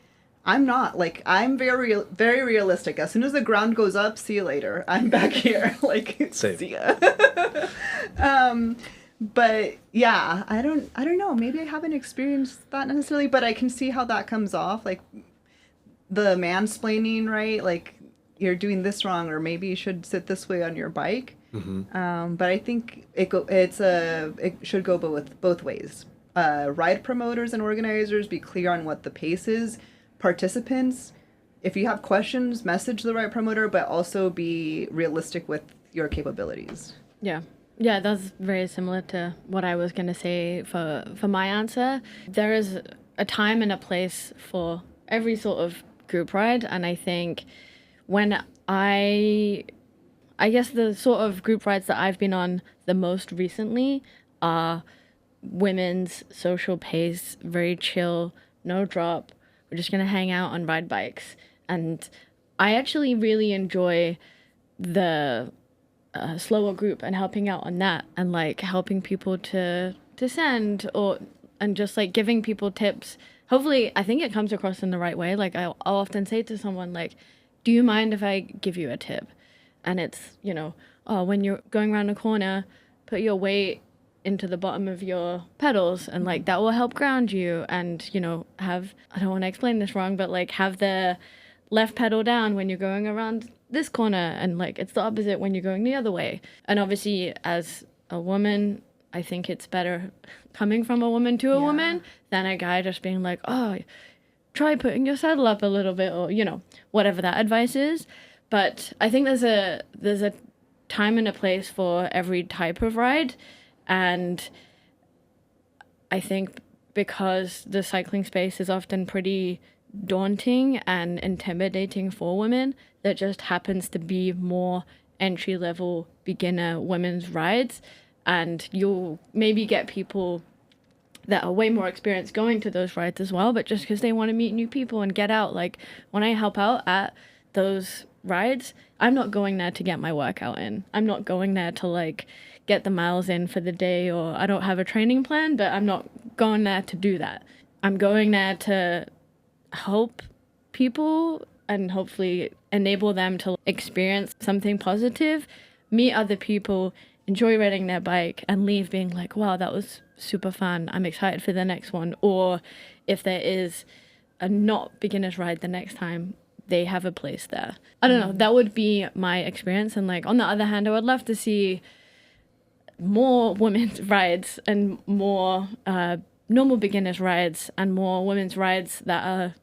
I'm very, very realistic. As soon as the ground goes up, see you later. I'm back here. Like, same. See ya. But yeah, I don't know. Maybe I haven't experienced that necessarily, but I can see how that comes off. Like, the mansplaining, right? Like, you're doing this wrong, or maybe you should sit this way on your bike. Mm-hmm. But I think it should go both ways. Ride promoters and organizers, be clear on what the pace is. Participants, if you have questions, message the ride promoter, but also be realistic with your capabilities. Yeah, that's very similar to what I was going to say for my answer. There is a time and a place for every sort of group ride, and I think when I guess the sort of group rides that I've been on the most recently are women's social pace, very chill, no drop. We're just going to hang out and ride bikes. And I actually really enjoy the slower group and helping out on that, and like helping people to send and just like giving people tips. Hopefully, I think it comes across in the right way. Like, I'll often say to someone, like, do you mind if I give you a tip? And it's, when you're going around a corner, put your weight into the bottom of your pedals, and like that will help ground you. And have, I don't want to explain this wrong, but like have the left pedal down when you're going around this corner, and like it's the opposite when you're going the other way. And obviously, as a woman, I think it's better coming from a woman to a woman than a guy just being like, oh, try putting your saddle up a little bit, or whatever that advice is. But I think there's a time and a place for every type of ride. And I think because the cycling space is often pretty daunting and intimidating for women, that just happens to be more entry-level beginner women's rides. And you'll maybe get people that are way more experienced going to those rides as well, but just because they want to meet new people and get out. Like, when I help out at those rides, I'm not going there to get my workout in. I'm not going there to like get the miles in for the day, or I don't have a training plan, but I'm not going there to do that. I'm going there to help people and hopefully enable them to experience something positive, meet other people, enjoy riding their bike, and leave being like, wow, that was super fun. I'm excited for the next one. Or if there is a not beginner's ride the next time, they have a place there. I don't know. That would be my experience. And like, on the other hand, I would love to see more women's rides and more normal beginners rides and more women's rides that are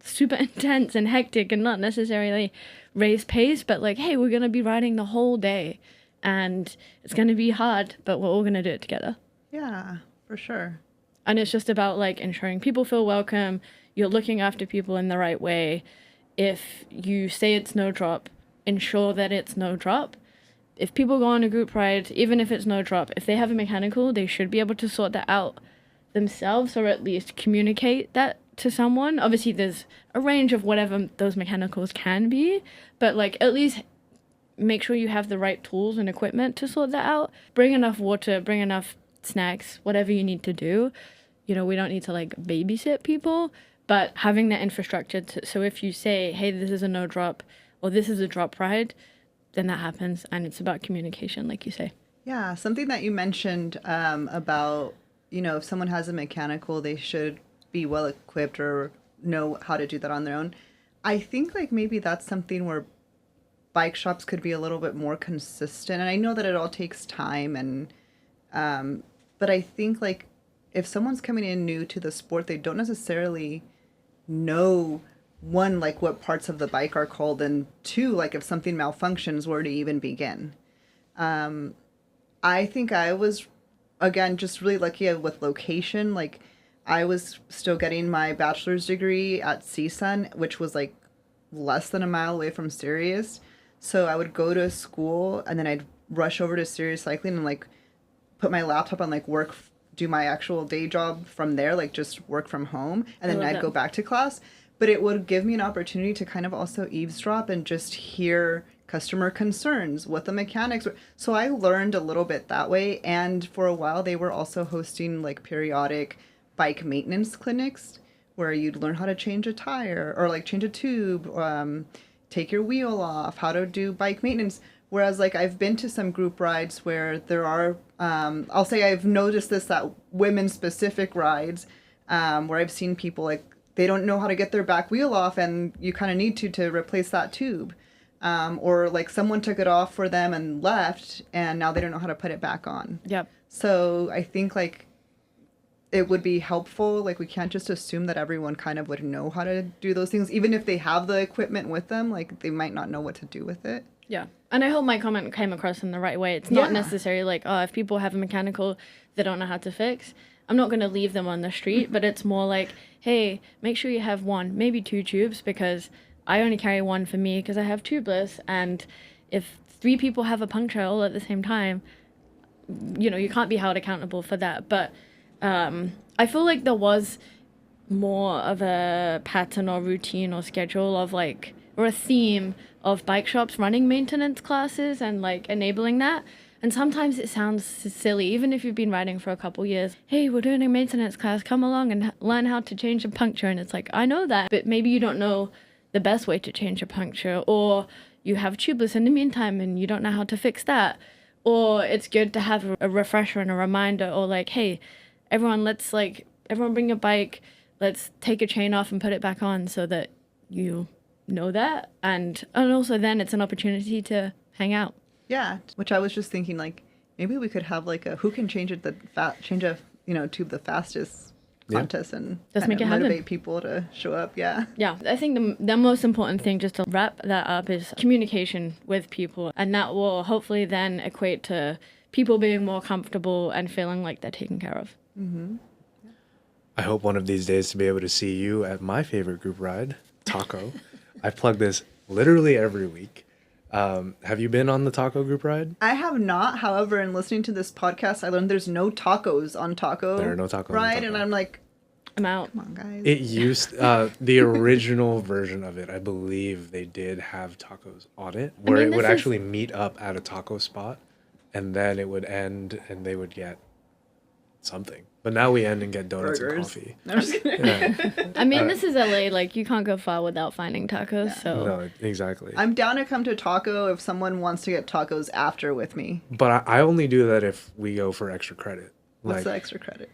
super intense and hectic and not necessarily race pace, but like, hey, we're going to be riding the whole day and it's going to be hard, but we're all going to do it together. Yeah, for sure. And it's just about like ensuring people feel welcome. You're looking after people in the right way. If you say it's no drop, ensure that it's no drop. If people go on a group ride, even if it's no drop, if they have a mechanical, they should be able to sort that out themselves, or at least communicate that to someone. Obviously, there's a range of whatever those mechanicals can be, but like at least make sure you have the right tools and equipment to sort that out. Bring enough water, bring enough snacks, whatever you need to do. You know, we don't need to like babysit people, but having that infrastructure so if you say, hey, this is a no drop or this is a drop ride, then that happens, and it's about communication, like you say. Yeah, something that you mentioned about, you know, if someone has a mechanical, they should be well equipped or know how to do that on their own. I think like maybe that's something where bike shops could be a little bit more consistent. And I know that it all takes time, and but I think like if someone's coming in new to the sport, they don't necessarily know, one, like what parts of the bike are called, and two, like if something malfunctions, where to even begin. I think I was, again, just really lucky with location. Like I was still getting my bachelor's degree at CSUN, which was like less than a mile away from Sirius. So I would go to school and then I'd rush over to Sirius Cycling and like put my laptop on, like work, do my actual day job from there, like just work from home. And then I'd go back to class. But it would give me an opportunity to kind of also eavesdrop and just hear customer concerns, what the mechanics were. So I learned a little bit that way. And for a while, they were also hosting like periodic bike maintenance clinics where you'd learn how to change a tire or like change a tube, take your wheel off, how to do bike maintenance. Whereas like I've been to some group rides where there are, I'll say I've noticed this at women specific rides where I've seen people like, they don't know how to get their back wheel off and you kind of need to replace that tube. Or like someone took it off for them and left and now they don't know how to put it back on. Yep. So I think like it would be helpful. Like we can't just assume that everyone kind of would know how to do those things. Even if they have the equipment with them, like they might not know what to do with it. Yeah. And I hope my comment came across in the right way. It's not necessarily like, oh, if people have a mechanical they don't know how to fix, I'm not going to leave them on the street, but it's more like, hey, make sure you have one, maybe two tubes, because I only carry one for me because I have tubeless. And if 3 people have a puncture all at the same time, you know, you can't be held accountable for that. But I feel like there was more of a pattern or routine or schedule of like, or a theme of bike shops running maintenance classes and like enabling that. And sometimes it sounds silly, even if you've been riding for a couple years. Hey, we're doing a maintenance class. Come along and learn how to change a puncture. And it's like, I know that, but maybe you don't know the best way to change a puncture, or you have tubeless in the meantime and you don't know how to fix that. Or it's good to have a refresher and a reminder, or like, hey, everyone bring a bike. Let's take a chain off and put it back on so that you know that. And also then it's an opportunity to hang out. Yeah, which I was just thinking, like, maybe we could have, like, a who can change a tube the fastest contest and just make it motivate happen. People to show up, yeah. Yeah, I think the most important thing, just to wrap that up, is communication with people. And that will hopefully then equate to people being more comfortable and feeling like they're taken care of. Mm-hmm. I hope one of these days to be able to see you at my favorite group ride, Taco. I plug this literally every week. Have you been on the taco group ride? I have not. However, in listening to this podcast, I learned there's no tacos on taco. There are no tacos ride, on taco. And I'm like, I'm out. Come on, guys. It used the original version of it. I believe they did have tacos on it, where it would actually meet up at a taco spot, and then it would end, and they would get something. But now we end and get donuts and Burgers. coffee. No, I'm just kidding. Yeah. I mean, this is LA. Like, you can't go far without finding tacos. So No, exactly. I'm down to come to taco if someone wants to get tacos after with me. But I only do that if we go for extra credit. What's Like, the extra credit?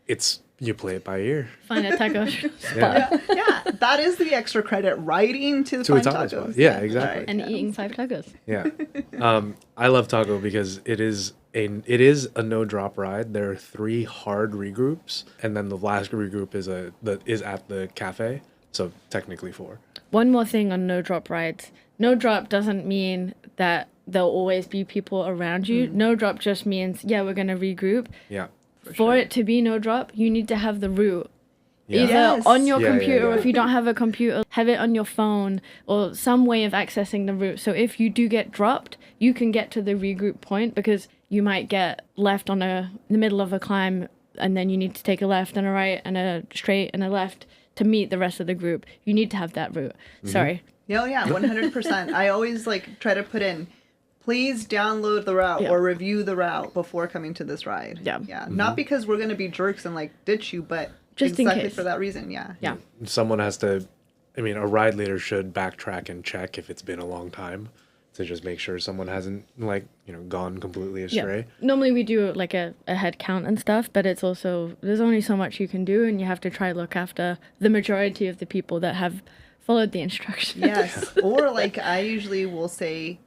it's, you play it by ear. find a taco spot Yeah. Yeah, that is the extra credit. Riding to To a find taco tacos. spot. Yeah, exactly. and eating 5 tacos. Yeah. I love taco because it is a no drop ride. There are 3 hard regroups, and then the last regroup is at the cafe. So technically 4. One more thing on no drop rides. No drop doesn't mean that there'll always be people around you. No drop just means, yeah, we're going to regroup. Yeah. For it to be no drop, you need to have the route. Yeah. Either Yes. on your Yeah, computer, yeah. or if you don't have a computer, have it on your phone or some way of accessing the route. So if you do get dropped, you can get to the regroup point, because you might get left in the middle of a climb, and then you need to take a left and a right and a straight and a left to meet the rest of the group. You need to have that route. Sorry. Oh, yeah, 100%. I always like try to put in, please download the route Yeah. or review the route before coming to this ride. Yeah. Yeah. Not because we're going to be jerks and like ditch you, but Just in exactly case. for that reason. Yeah. Yeah. Someone has to, I mean, a ride leader should backtrack and check if it's been a long time to just make sure someone hasn't, like, gone completely astray. Normally we do like a head count and stuff, but it's also, there's only so much you can do, and you have to try look after the majority of the people that have followed the instructions. Yes. Or like I usually will say,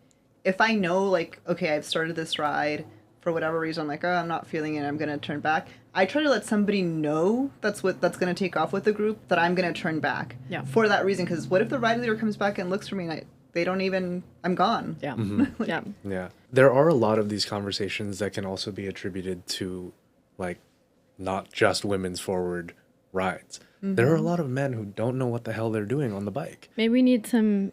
if I know like, okay, I've started this ride for whatever reason, I'm like, oh, I'm not feeling it, I'm going to turn back. I try to let somebody know that's going to take off with the group, that I'm going to turn back. Yeah. For that reason, because what if the ride leader comes back and looks for me and they don't even, I'm gone. Yeah. Yeah. Yeah. There are a lot of these conversations that can also be attributed to, like, not just women's forward rides. There are a lot of men who don't know what the hell they're doing on the bike. Maybe we need some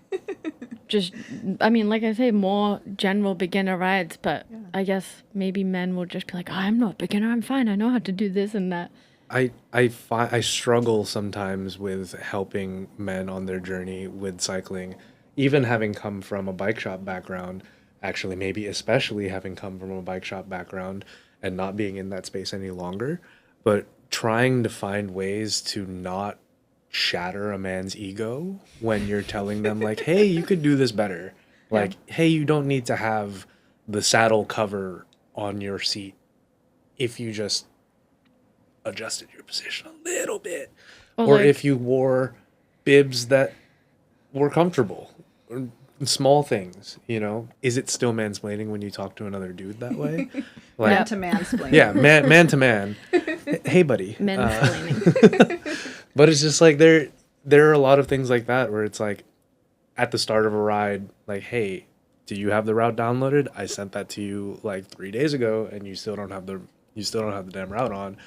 I mean, like I say, more general beginner rides, but I guess maybe men will just be like, oh, I'm not a beginner, I'm fine, I know how to do this and that. I struggle sometimes with helping men on their journey with cycling, even having come from a bike shop background, actually maybe especially having come from a bike shop background and not being in that space any longer, but trying to find ways to not shatter a man's ego when you're telling them, like, hey, you could do this better. Like, hey, you don't need to have the saddle cover on your seat if you just adjusted your position a little bit. Or like, if you wore bibs that were comfortable. Or small things, Is it still mansplaining when you talk to another dude that way? Like, Man to mansplain. yeah, man to man. Hey, buddy. Men explaining. But it's just like there are a lot of things like that where it's like at the start of a ride, like, hey, do you have the route downloaded? I sent that to you like 3 days ago, and you still don't have the damn route on.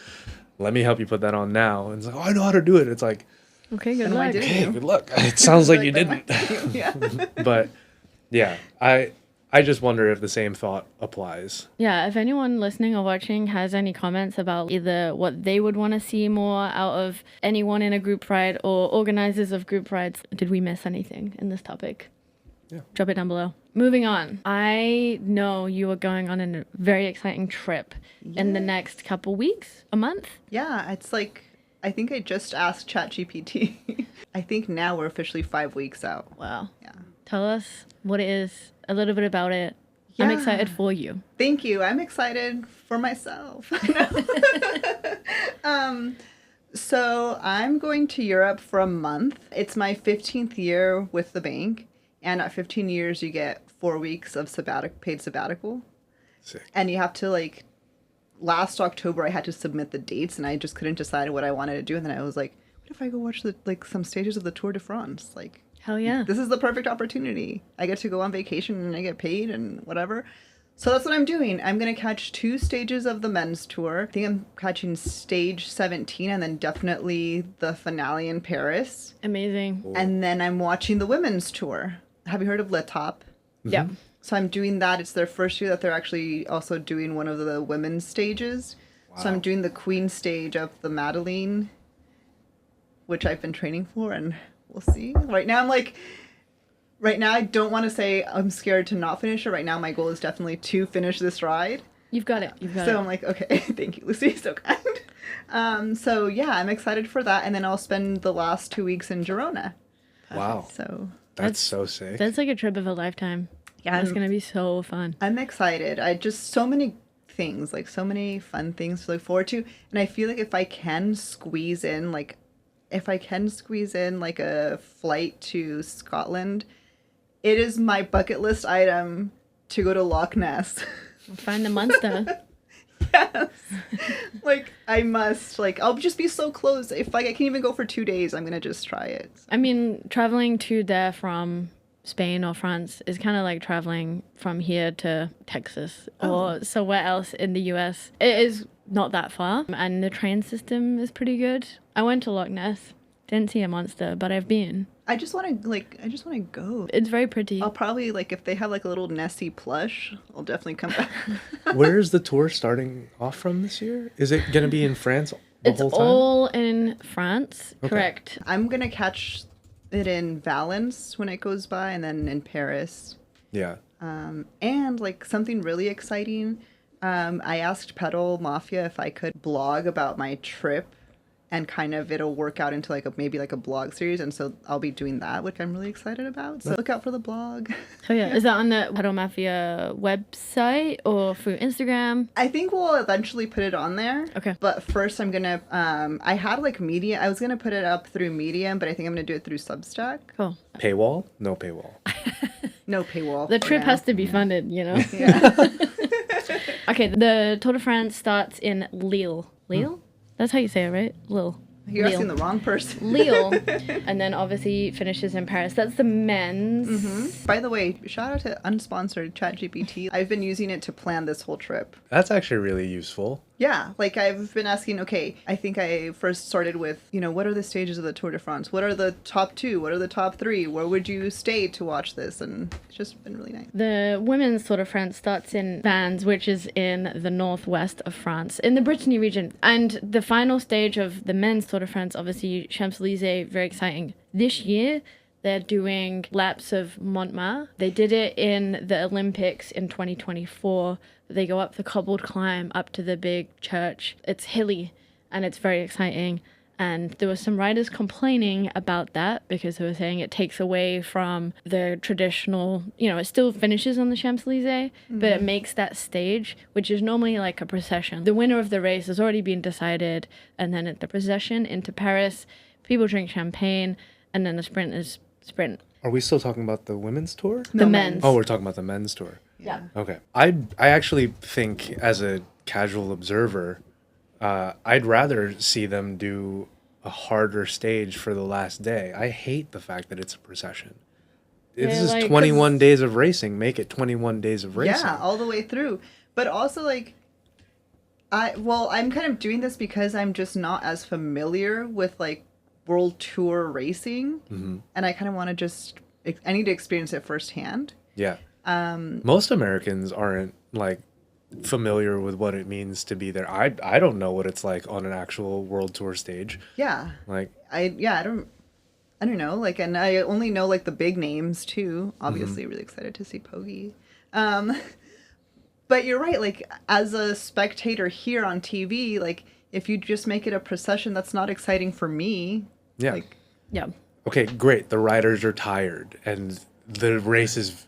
Let me help you put that on now. And it's like, oh, I know how to do it. It's like, Okay, good Then why luck. didn't hey, you? good luck. It sounds like you Like, didn't. yeah. But yeah, I just wonder if the same thought applies. Yeah, if anyone listening or watching has any comments about either what they would want to see more out of anyone in a group ride or organizers of group rides, did we miss anything in this topic? Yeah. Drop it down below. Moving on. I know you are going on a very exciting trip in the next couple weeks, a month. Yeah, it's like, I think I just asked ChatGPT. I think now we're officially 5 weeks out. Wow. Yeah. Tell us what it is, a little bit about it. I'm Yeah. excited for you. Thank you. I'm excited for myself. So I'm going to Europe for a month. It's my 15th year with the bank. And at 15 years, you get 4 weeks of paid sabbatical. Sick. And you have to, like, last October, I had to submit the dates, and I just couldn't decide what I wanted to do. And then I was like, what if I go watch some stages of the Tour de France? Like, Hell yeah. this is the perfect opportunity. I get to go on vacation and I get paid and whatever. So that's what I'm doing. I'm going to catch 2 stages of the men's tour. I think I'm catching stage 17 and then definitely the finale in Paris. Amazing. And then I'm watching the women's tour. Have you heard of Le Top? Yeah. So I'm doing that. It's their first year that they're actually also doing one of the women's stages. Wow. So I'm doing the queen stage of the Madeline, which I've been training for, and we'll see. Right now, I don't want to say I'm scared to not finish it. Right now, my goal is definitely to finish this ride. You've got it. You've got So it. I'm like, okay, thank you, Lucy, so kind. So yeah, I'm excited for that, and then I'll spend the last 2 weeks in Girona. Wow. So That's so sick. That's like a trip of a lifetime. Yeah, it's gonna be so fun. I'm excited. I just so many things, like so many fun things to look forward to, and I feel like if I can squeeze in like a flight to Scotland, it is my bucket list item to go to Loch Ness. Find the monster. Yes. Like, I must. Like, I'll just be so close. If like I can even go for 2 days, I'm gonna just try it. I mean, traveling to there from Spain or France is kind of like traveling from here to Texas or somewhere else in the US. It is not that far, and the train system is pretty good. I went to Loch Ness. Didn't see a monster, but I've been. I just want to go. It's very pretty. I'll probably, like, if they have like a little Nessie plush, I'll definitely come back. Where is the tour starting off from this year? Is it going to be in France the It's whole time? all in France, Okay. correct? I'm gonna catch it in Valence when it goes by, and then in Paris. Yeah. And like something really exciting, I asked Pedal Mafia if I could blog about my trip, and kind of it'll work out into like maybe like a blog series, and so I'll be doing that, which I'm really excited about. So look out for the blog. Oh yeah, is that on the Pedal Mafia website or through Instagram? I think we'll eventually put it on there. Okay. But first I'm gonna I had like Medium. I was gonna put it up through Medium, but I think I'm gonna do it through Substack. Cool. Paywall? No paywall. No paywall. The for trip now. has to be funded, you know? Yeah. Okay, the Tour de France starts in Lille. Lille? That's how you say it, right? Lille. You're Lille. asking the wrong person. Lille. And then obviously finishes in Paris. That's the men's. By the way, shout out to unsponsored ChatGPT. I've been using it to plan this whole trip. That's actually really useful. Yeah, like I've been asking, okay, I think I first started with, what are the stages of the Tour de France? What are the top 2? What are the top 3? Where would you stay to watch this? And it's just been really nice. The women's Tour de France starts in Vannes, which is in the northwest of France, in the Brittany region. And the final stage of the men's Tour de France, obviously Champs-Élysées, very exciting. This year, they're doing laps of Montmartre. They did it in the Olympics in 2024. They go up the cobbled climb up to the big church. It's hilly and it's very exciting. And there were some riders complaining about that because they were saying it takes away from the traditional, it still finishes on the Champs-Élysées, but it makes that stage, which is normally like a procession. The winner of the race has already been decided, and then at the procession into Paris, people drink champagne, and then the sprint is sprint. Are we still talking about the women's tour? The men's. Oh, we're talking about the men's tour. Yeah. Okay. I actually think, as a casual observer, I'd rather see them do a harder stage for the last day. I hate the fact that it's a procession. This Yeah, is like, 21 days of racing. Make it 21 days of racing. Yeah, all the way through. But also, like, I'm kind of doing this because I'm just not as familiar with, like, World Tour racing. Mm-hmm. And I kind of want to I need to experience it firsthand. Yeah. Most Americans aren't, like, familiar with what it means to be there. I don't know what it's like on an actual World Tour stage. Yeah. Like, I don't know, like, and I only know like the big names too. Obviously, really excited to see Poggi. But you're right, like, as a spectator here on TV, like, if you just make it a procession, that's not exciting for me. yeah. Like, Yeah. Okay, great. The riders are tired and the race is,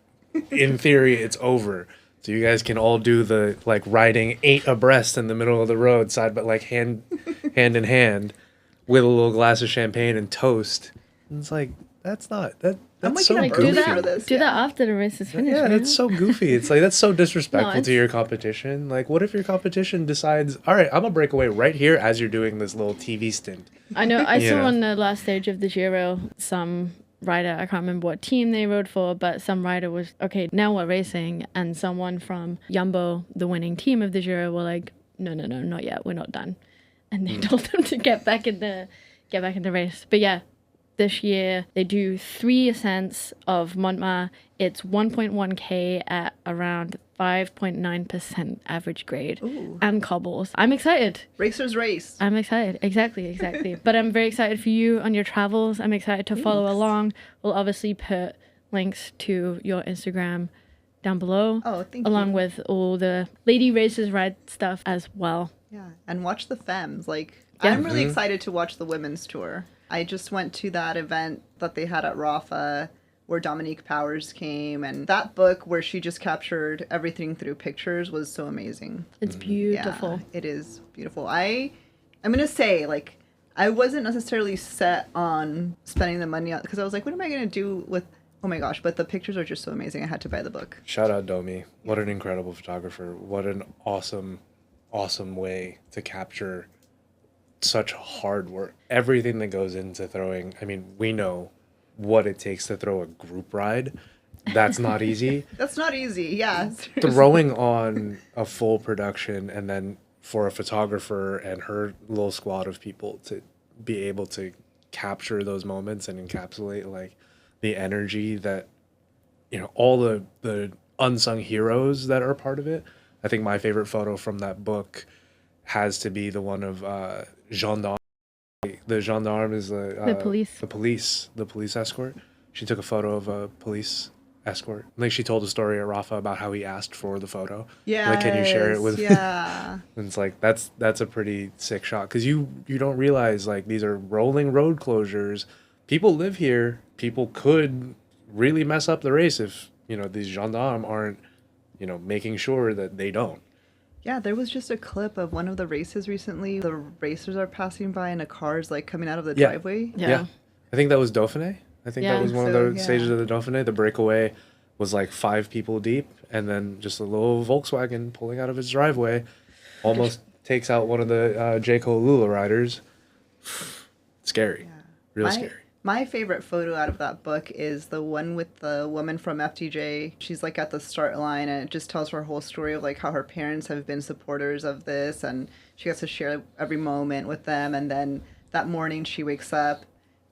in theory, it's over. So you guys can all do the, like, riding 8 abreast in the middle of the road, side but like hand in hand, with a little glass of champagne and toast. And it's like, that's waking so up Like, early do goofy. for that, this, do yeah. that after the race is finished. Yeah, man. it's so goofy. It's like, that's so disrespectful No, to your competition. Like, what if your competition decides, all right, I'm gonna break away right here as you're doing this little TV stint? I know. I saw Yeah. on the last stage of the Giro, some rider, I can't remember what team they rode for, but some rider was, okay, now we're racing. And someone from Jumbo, the winning team of the Giro, were like, no, not yet. We're not done. And they told them to get back in the race. But yeah, this year they do 3 ascents of Montmartre. It's 1.1K at around 5.9% average grade. Ooh. And cobbles. I'm excited. racers race. I'm excited. Exactly. But I'm very excited for you on your travels. I'm excited to follow Thanks. along. We'll obviously put links to your Instagram down below. Oh, thank along you. with all the lady races ride stuff as well. Yeah, and watch the Femmes. Like, Yeah. I'm really excited to watch the women's tour. I just went to that event that they had at Rafa where Dominique Powers came, and that book where she just captured everything through pictures was so amazing. It's beautiful. Yeah, it is beautiful. I'm gonna say, like, I wasn't necessarily set on spending the money on, because I was like, what am I gonna do with, oh my gosh, but the pictures are just so amazing. I had to buy the book. Shout out Domi. What an incredible photographer. What an awesome way to capture such hard work. Everything that goes into throwing, I mean, we know what it takes to throw a group ride. That's not easy. That's not easy, yeah. Throwing on a full production and then for a photographer and her little squad of people to be able to capture those moments and encapsulate like the energy that, you know, all the unsung heroes that are part of it. I think my favorite photo from that book has to be the one of gendarme. The gendarme is the police escort. She took a photo of a police escort. Like, she told a story at Rafa about how he asked for the photo. Yeah. Like, can you share it with me? Yeah. And it's like, that's a pretty sick shot, because you don't realize, like, these are rolling road closures. People live here. People could really mess up the race if, you know, these gendarmes aren't, you know, making sure that they don't. Yeah, there was just a clip of one of the races recently. The racers are passing by and a car's like coming out of the driveway. Yeah. I think that was Dauphiné. I think that was one of the stages of the Dauphiné. The breakaway was like 5 people deep, and then just a little Volkswagen pulling out of its driveway almost takes out one of the J.Co. Lula riders. Scary. Yeah. Real scary. My favorite photo out of that book is the one with the woman from FDJ. She's like at the start line, and it just tells her whole story of like how her parents have been supporters of this, and she gets to share every moment with them. And then that morning she wakes up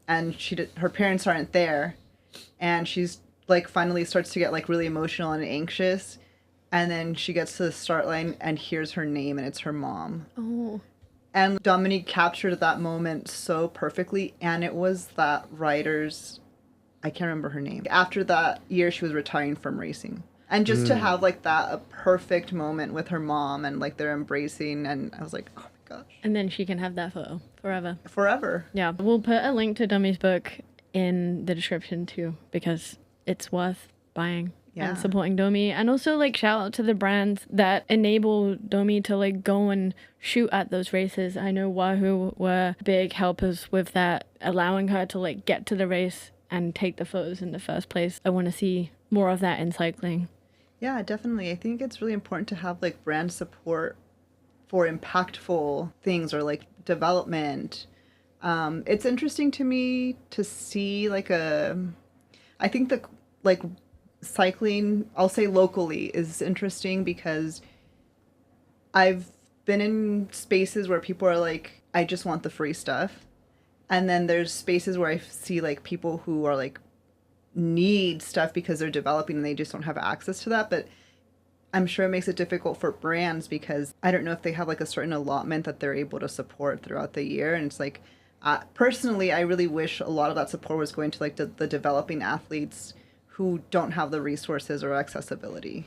and her parents aren't there, and she's like finally starts to get like really emotional and anxious, and then she gets to the start line and hears her name, and it's her mom. Oh. And Dominique captured that moment so perfectly, and it was that rider's, I can't remember her name. After that year, she was retiring from racing. And just to have like that, a perfect moment with her mom, and like they're embracing, and I was like, oh my gosh. And then she can have that photo forever. Forever. Yeah. We'll put a link to Domi's book in the description too, because it's worth buying. Yeah. And supporting Domi, and also like shout out to the brands that enable Domi to like go and shoot at those races. I know Wahoo were big helpers with that, allowing her to like get to the race and take the photos in the first place. I want to see more of that in cycling. Yeah, definitely. I think it's really important to have like brand support for impactful things or like development. It's interesting to me to see like I think the like cycling, I'll say locally, is interesting because I've been in spaces where people are like, I just want the free stuff. And then there's spaces where I see like people who are like need stuff because they're developing and they just don't have access to that. But I'm sure it makes it difficult for brands because I don't know if they have like a certain allotment that they're able to support throughout the year. And it's like, personally, I really wish a lot of that support was going to like the developing athletes who don't have the resources or accessibility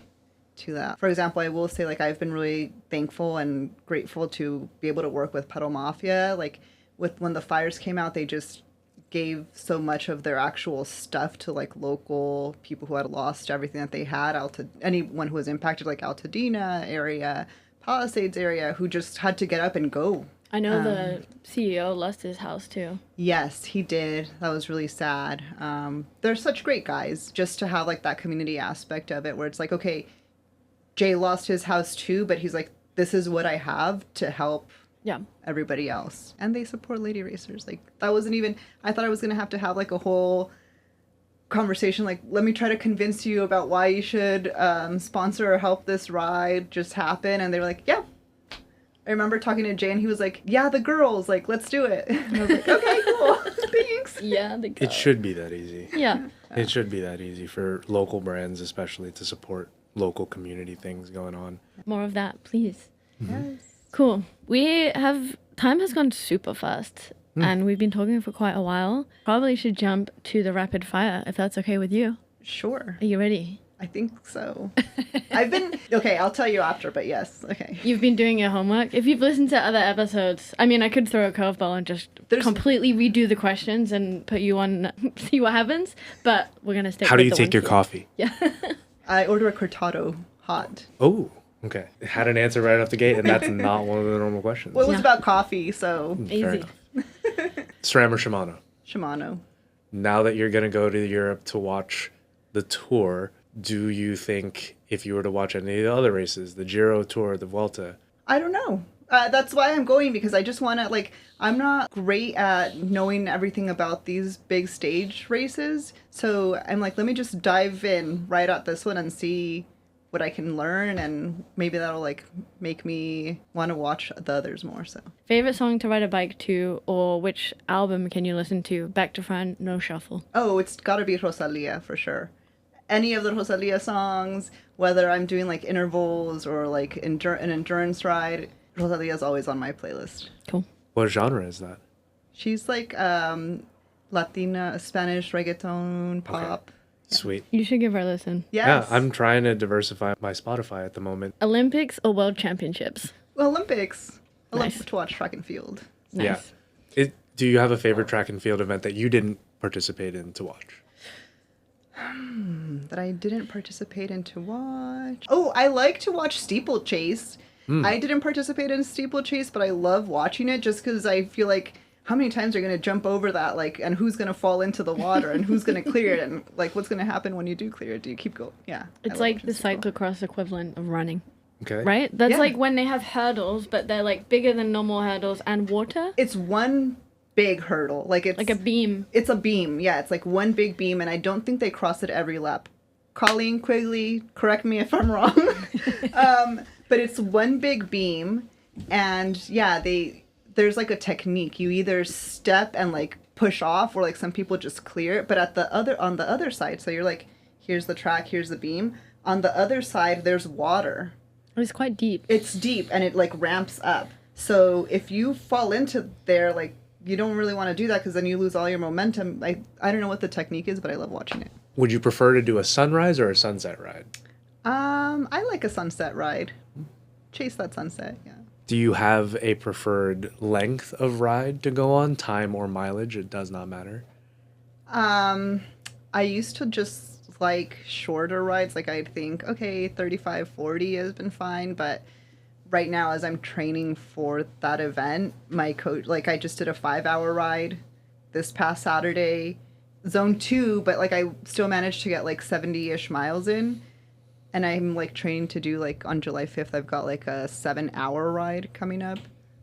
to that. For example, I will say like I've been really thankful and grateful to be able to work with Pedal Mafia. Like when the fires came out, they just gave so much of their actual stuff to like local people who had lost everything that they had out to anyone who was impacted, like Altadena area, Palisades area, who just had to get up and go. I know the CEO lost his house too. Yes, he did. That was really sad. They're such great guys, just to have like that community aspect of it where it's like, okay, Jay lost his house too, but he's like, this is what I have to help everybody else. And they support lady racers. Like that wasn't even, I thought I was going to have like a whole conversation like, let me try to convince you about why you should sponsor or help this ride just happen. And they were like, yeah. I remember talking to Jay and he was like, yeah, the girls, like, let's do it. And I was like, okay, cool. Thanks. Yeah, the girls. It should be that easy. Yeah. It should be that easy for local brands, especially, to support local community things going on. More of that, please. Yes. Cool. Time has gone super fast and we've been talking for quite a while. Probably should jump to the rapid fire if that's okay with you. Sure. Are you ready? I think so. Okay, I'll tell you after, but yes, okay. You've been doing your homework. If you've listened to other episodes, I mean, I could throw a curveball and just completely redo the questions and put you on, see what happens, but we're going to stick How with do you the take your ones coffee? Yeah. I order a cortado hot. Oh, okay. Had an answer right off the gate, and that's not one of the normal questions. Well, it was Yeah. about coffee, so Fair Easy. enough. SRAM or Shimano? Shimano. Now that you're going to go to Europe to watch the Tour, do you think if you were to watch any of the other races, the Giro, Tour, the Vuelta? I don't know. That's why I'm going, because I just want to, like, I'm not great at knowing everything about these big stage races. So I'm like, let me just dive in right at this one and see what I can learn, and maybe that'll, like, make me want to watch the others more, so. Favorite song to ride a bike to, or which album can you listen to? Back to front, no shuffle. Oh, it's gotta be Rosalia, for sure. Any of the Rosalia songs, whether I'm doing, like, intervals or, like, an endurance ride, Rosalia is always on my playlist. Cool. What genre is that? She's, like, Latina, Spanish, reggaeton, pop. Okay. Sweet. You should give her a listen. Yes. Yeah, I'm trying to diversify my Spotify at the moment. Olympics or World Championships? Olympics. I Nice. love to watch track and field. Nice. Yeah. Do you have a favorite track and field event that you didn't participate in to watch? That I didn't participate in to watch. Oh, I like to watch steeplechase. I didn't participate in steeplechase, but I love watching it just because I feel like how many times are you going to jump over that, like, and who's going to fall into the water and who's going to clear it, and, like, what's going to happen when you do clear it? Do you keep going? Yeah. It's like the cyclocross equivalent of running, Okay. right? That's Yeah. like when they have hurdles, but they're like bigger than normal hurdles and water. It's one big hurdle. Like, it's Like a beam. It's a beam. Yeah, it's like one big beam, and I don't think they cross it every lap. Colleen Quigley, correct me if I'm wrong. But it's one big beam, and yeah, there's like a technique. You either step and like push off, or like some people just clear it. But on the other side, so you're like, here's the track, here's the beam. On the other side, there's water. It's quite deep. It's deep, and it like ramps up. So if you fall into there, like, you don't really want to do that, because then you lose all your momentum. I don't know what the technique is, but I love watching it. Would you prefer to do a sunrise or a sunset ride? I like a sunset ride. Chase that sunset, yeah. Do you have a preferred length of ride to go on, time or mileage? It does not matter. I used to just like shorter rides. Like, I'd think, okay, 35, 40 has been fine, but right now, as I'm training for that event, my coach, like, I just did a 5-hour ride this past Saturday, zone 2, but like, I still managed to get like 70-ish miles in. And I'm like training to do, like, on July 5th, I've got like a 7-hour ride coming up.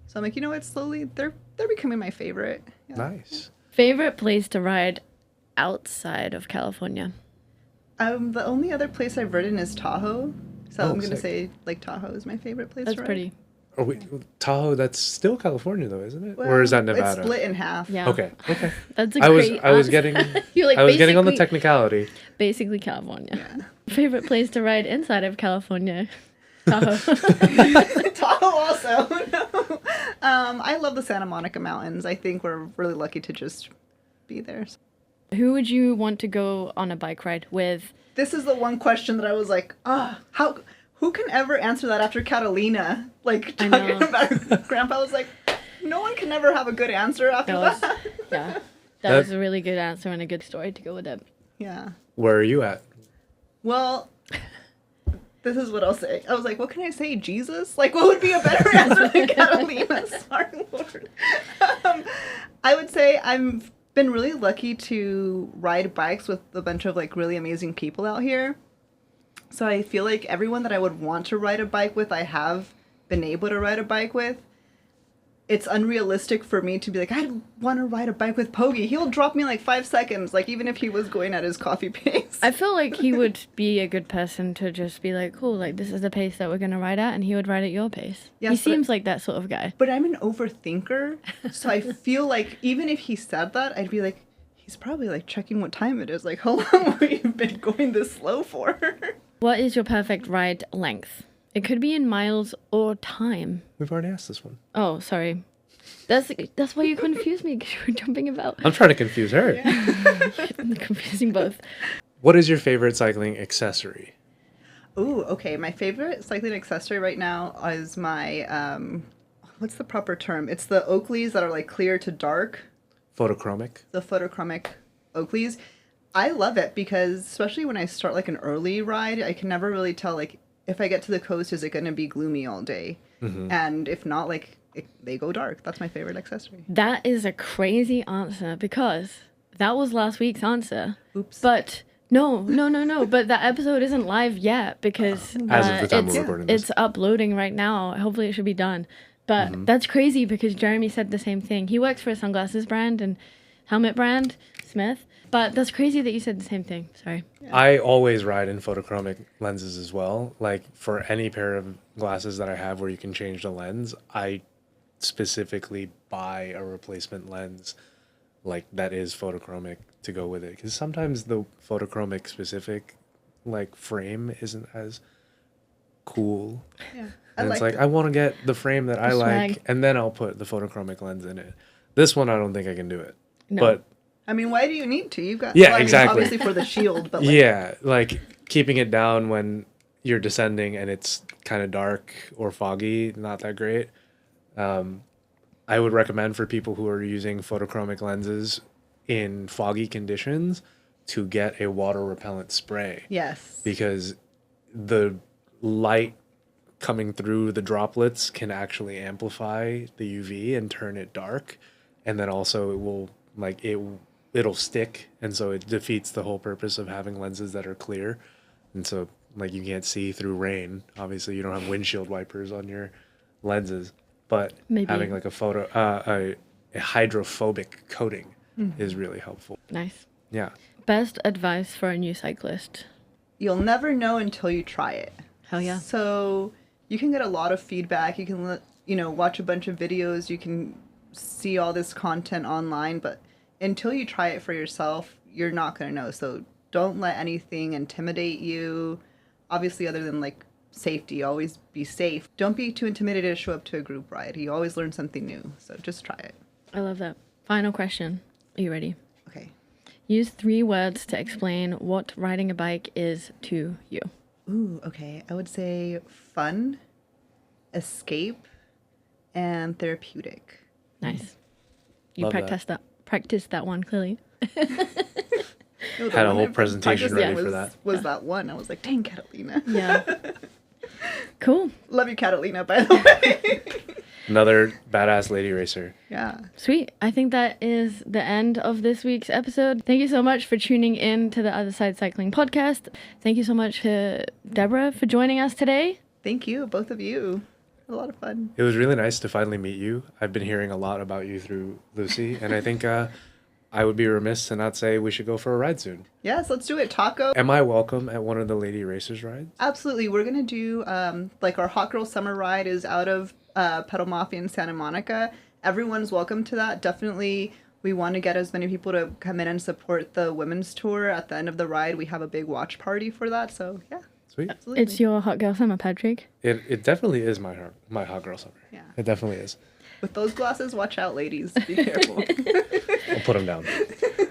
So I'm like, you know what, slowly they're becoming my favorite. Yeah. Nice. Favorite place to ride outside of California? The only other place I've ridden is Tahoe. So Oh, I'm going to sick. say, like, Tahoe is my favorite place That's to ride. pretty. Are we, Tahoe, that's still California though, isn't it? Well, or is that Nevada? It's split in half. Yeah. Okay. Okay. That's a I was great getting You're like, I was getting on the basically- technicality. Basically California. Yeah. Favorite place to ride inside of California? Tahoe. Tahoe also. No. I love the Santa Monica Mountains. I think we're really lucky to just be there. Who would you want to go on a bike ride with? This is the one question that I was like, who can ever answer that after Catalina? Like, I talking know. about Grandpa. I was like, no one can ever have a good answer after That was, that. yeah. That That- was a really good answer and a good story to go with it. Yeah. Where are you at? Well, this is what I'll say. I was like, what can I say? Jesus? Like, what would be a better answer than Catalina? Sorry, Lord. I would say I've been really lucky to ride bikes with a bunch of, like, really amazing people out here. So I feel like everyone that I would want to ride a bike with, I have been able to ride a bike with. It's unrealistic for me to be like, I want to ride a bike with Pogi. He'll drop me like 5 seconds, like, even if he was going at his coffee pace. I feel like he would be a good person to just be like, cool, like this is the pace that we're going to ride at, and he would ride at your pace. Yes, he but- seems like that sort of guy. But I'm an overthinker, so I feel like even if he said that, I'd be like, he's probably like checking what time it is. Like, how long have we been going this slow for? What is your perfect ride length? It could be in miles or time. We've already asked this one. Oh, sorry. That's why you confused me, because you were jumping about. I'm trying to confuse her. I'm confusing both. What is your favorite cycling accessory? Ooh, okay. My favorite cycling accessory right now is my, what's the proper term? It's the Oakleys that are like clear to dark. Photochromic. The photochromic Oakleys. I love it because especially when I start like an early ride, I can never really tell like if I get to the coast, is it going to be gloomy all day? And if not, like they go dark. That's my favorite accessory. That is a crazy answer because that was last week's answer. Oops. But no. But that episode isn't live yet because As of the time we're recording this. it's uploading right now. Hopefully it should be done. But that's crazy because Jeremy said the same thing. He works for a sunglasses brand and helmet brand, Smith. But that's crazy that you said the same thing. Sorry. Yeah. I always ride in photochromic lenses as well. Like for any pair of glasses that I have where you can change the lens, I specifically buy a replacement lens like that is photochromic to go with it. Because sometimes the photochromic specific like frame isn't as cool. Yeah. And it's like, I want to get the frame that I like, swag. and then I'll put the photochromic lens in it. This one, I don't think I can do it. No. But I mean, why do you need to? You've got Yeah, well, I mean, exactly. obviously for the shield, but like, yeah, like keeping it down when you're descending and it's kind of dark or foggy, not that great. I would recommend for people who are using photochromic lenses in foggy conditions to get a water repellent spray. yes. Because the light coming through the droplets can actually amplify the UV and turn it dark, and then also it will like it'll stick, and so it defeats the whole purpose of having lenses that are clear. And so like you can't see through rain. Obviously you don't have windshield wipers on your lenses, but Maybe. having like a hydrophobic coating is really helpful. Nice. Yeah. Best advice for a new cyclist. You'll never know until you try it. Hell yeah. So you can get a lot of feedback. You can, watch a bunch of videos. You can see all this content online, but until you try it for yourself, you're not going to know. So don't let anything intimidate you. Obviously, other than like safety, always be safe. Don't be too intimidated to show up to a group ride. You always learn something new. So just try it. I love that. Final question. Are you ready? Okay. Use 3 words to explain what riding a bike is to you. Ooh, okay. I would say fun, escape, and therapeutic. Nice. You Love practiced that one clearly. No, the Had a one whole I presentation practiced ready for was- that. Was that one? I was like, dang, Catalina. Yeah. Cool. Love you, Catalina, by the way. Another badass lady racer. Yeah. Sweet. I think that is the end of this week's episode. Thank you so much for tuning in to the Other Side Cycling podcast. Thank you so much to Deborah for joining us today. Thank you, both of you. A lot of fun. It was really nice to finally meet you. I've been hearing a lot about you through Lucy, and I think I would be remiss to not say we should go for a ride soon. Yes, let's do it. Taco. Am I welcome at one of the lady racers rides? Absolutely. We're going to do, like our Hot Girl Summer ride is out of Pedal Mafia in Santa Monica. Everyone's welcome to that. Definitely, we want to get as many people to come in and support the women's tour. At the end of the ride, we have a big watch party for that. So, yeah. Sweet. Absolutely. It's your hot girl summer, Patrick. It definitely is my hot girl summer. Yeah. It definitely is. With those glasses, watch out, ladies. Be careful. I'll put them down.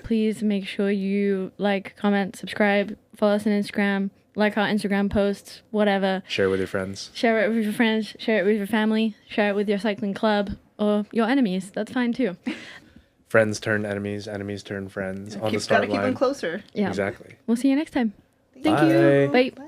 Please make sure you like, comment, subscribe, follow us on Instagram, like our Instagram posts, whatever. Share with your friends. Share it with your friends, share it with your family, share it with your cycling club or your enemies. That's fine too. Friends turn enemies, enemies turn friends on the Gotta start keep them line. closer. Yeah. Exactly. We'll see you next time. Thank Bye. you. Bye. Bye.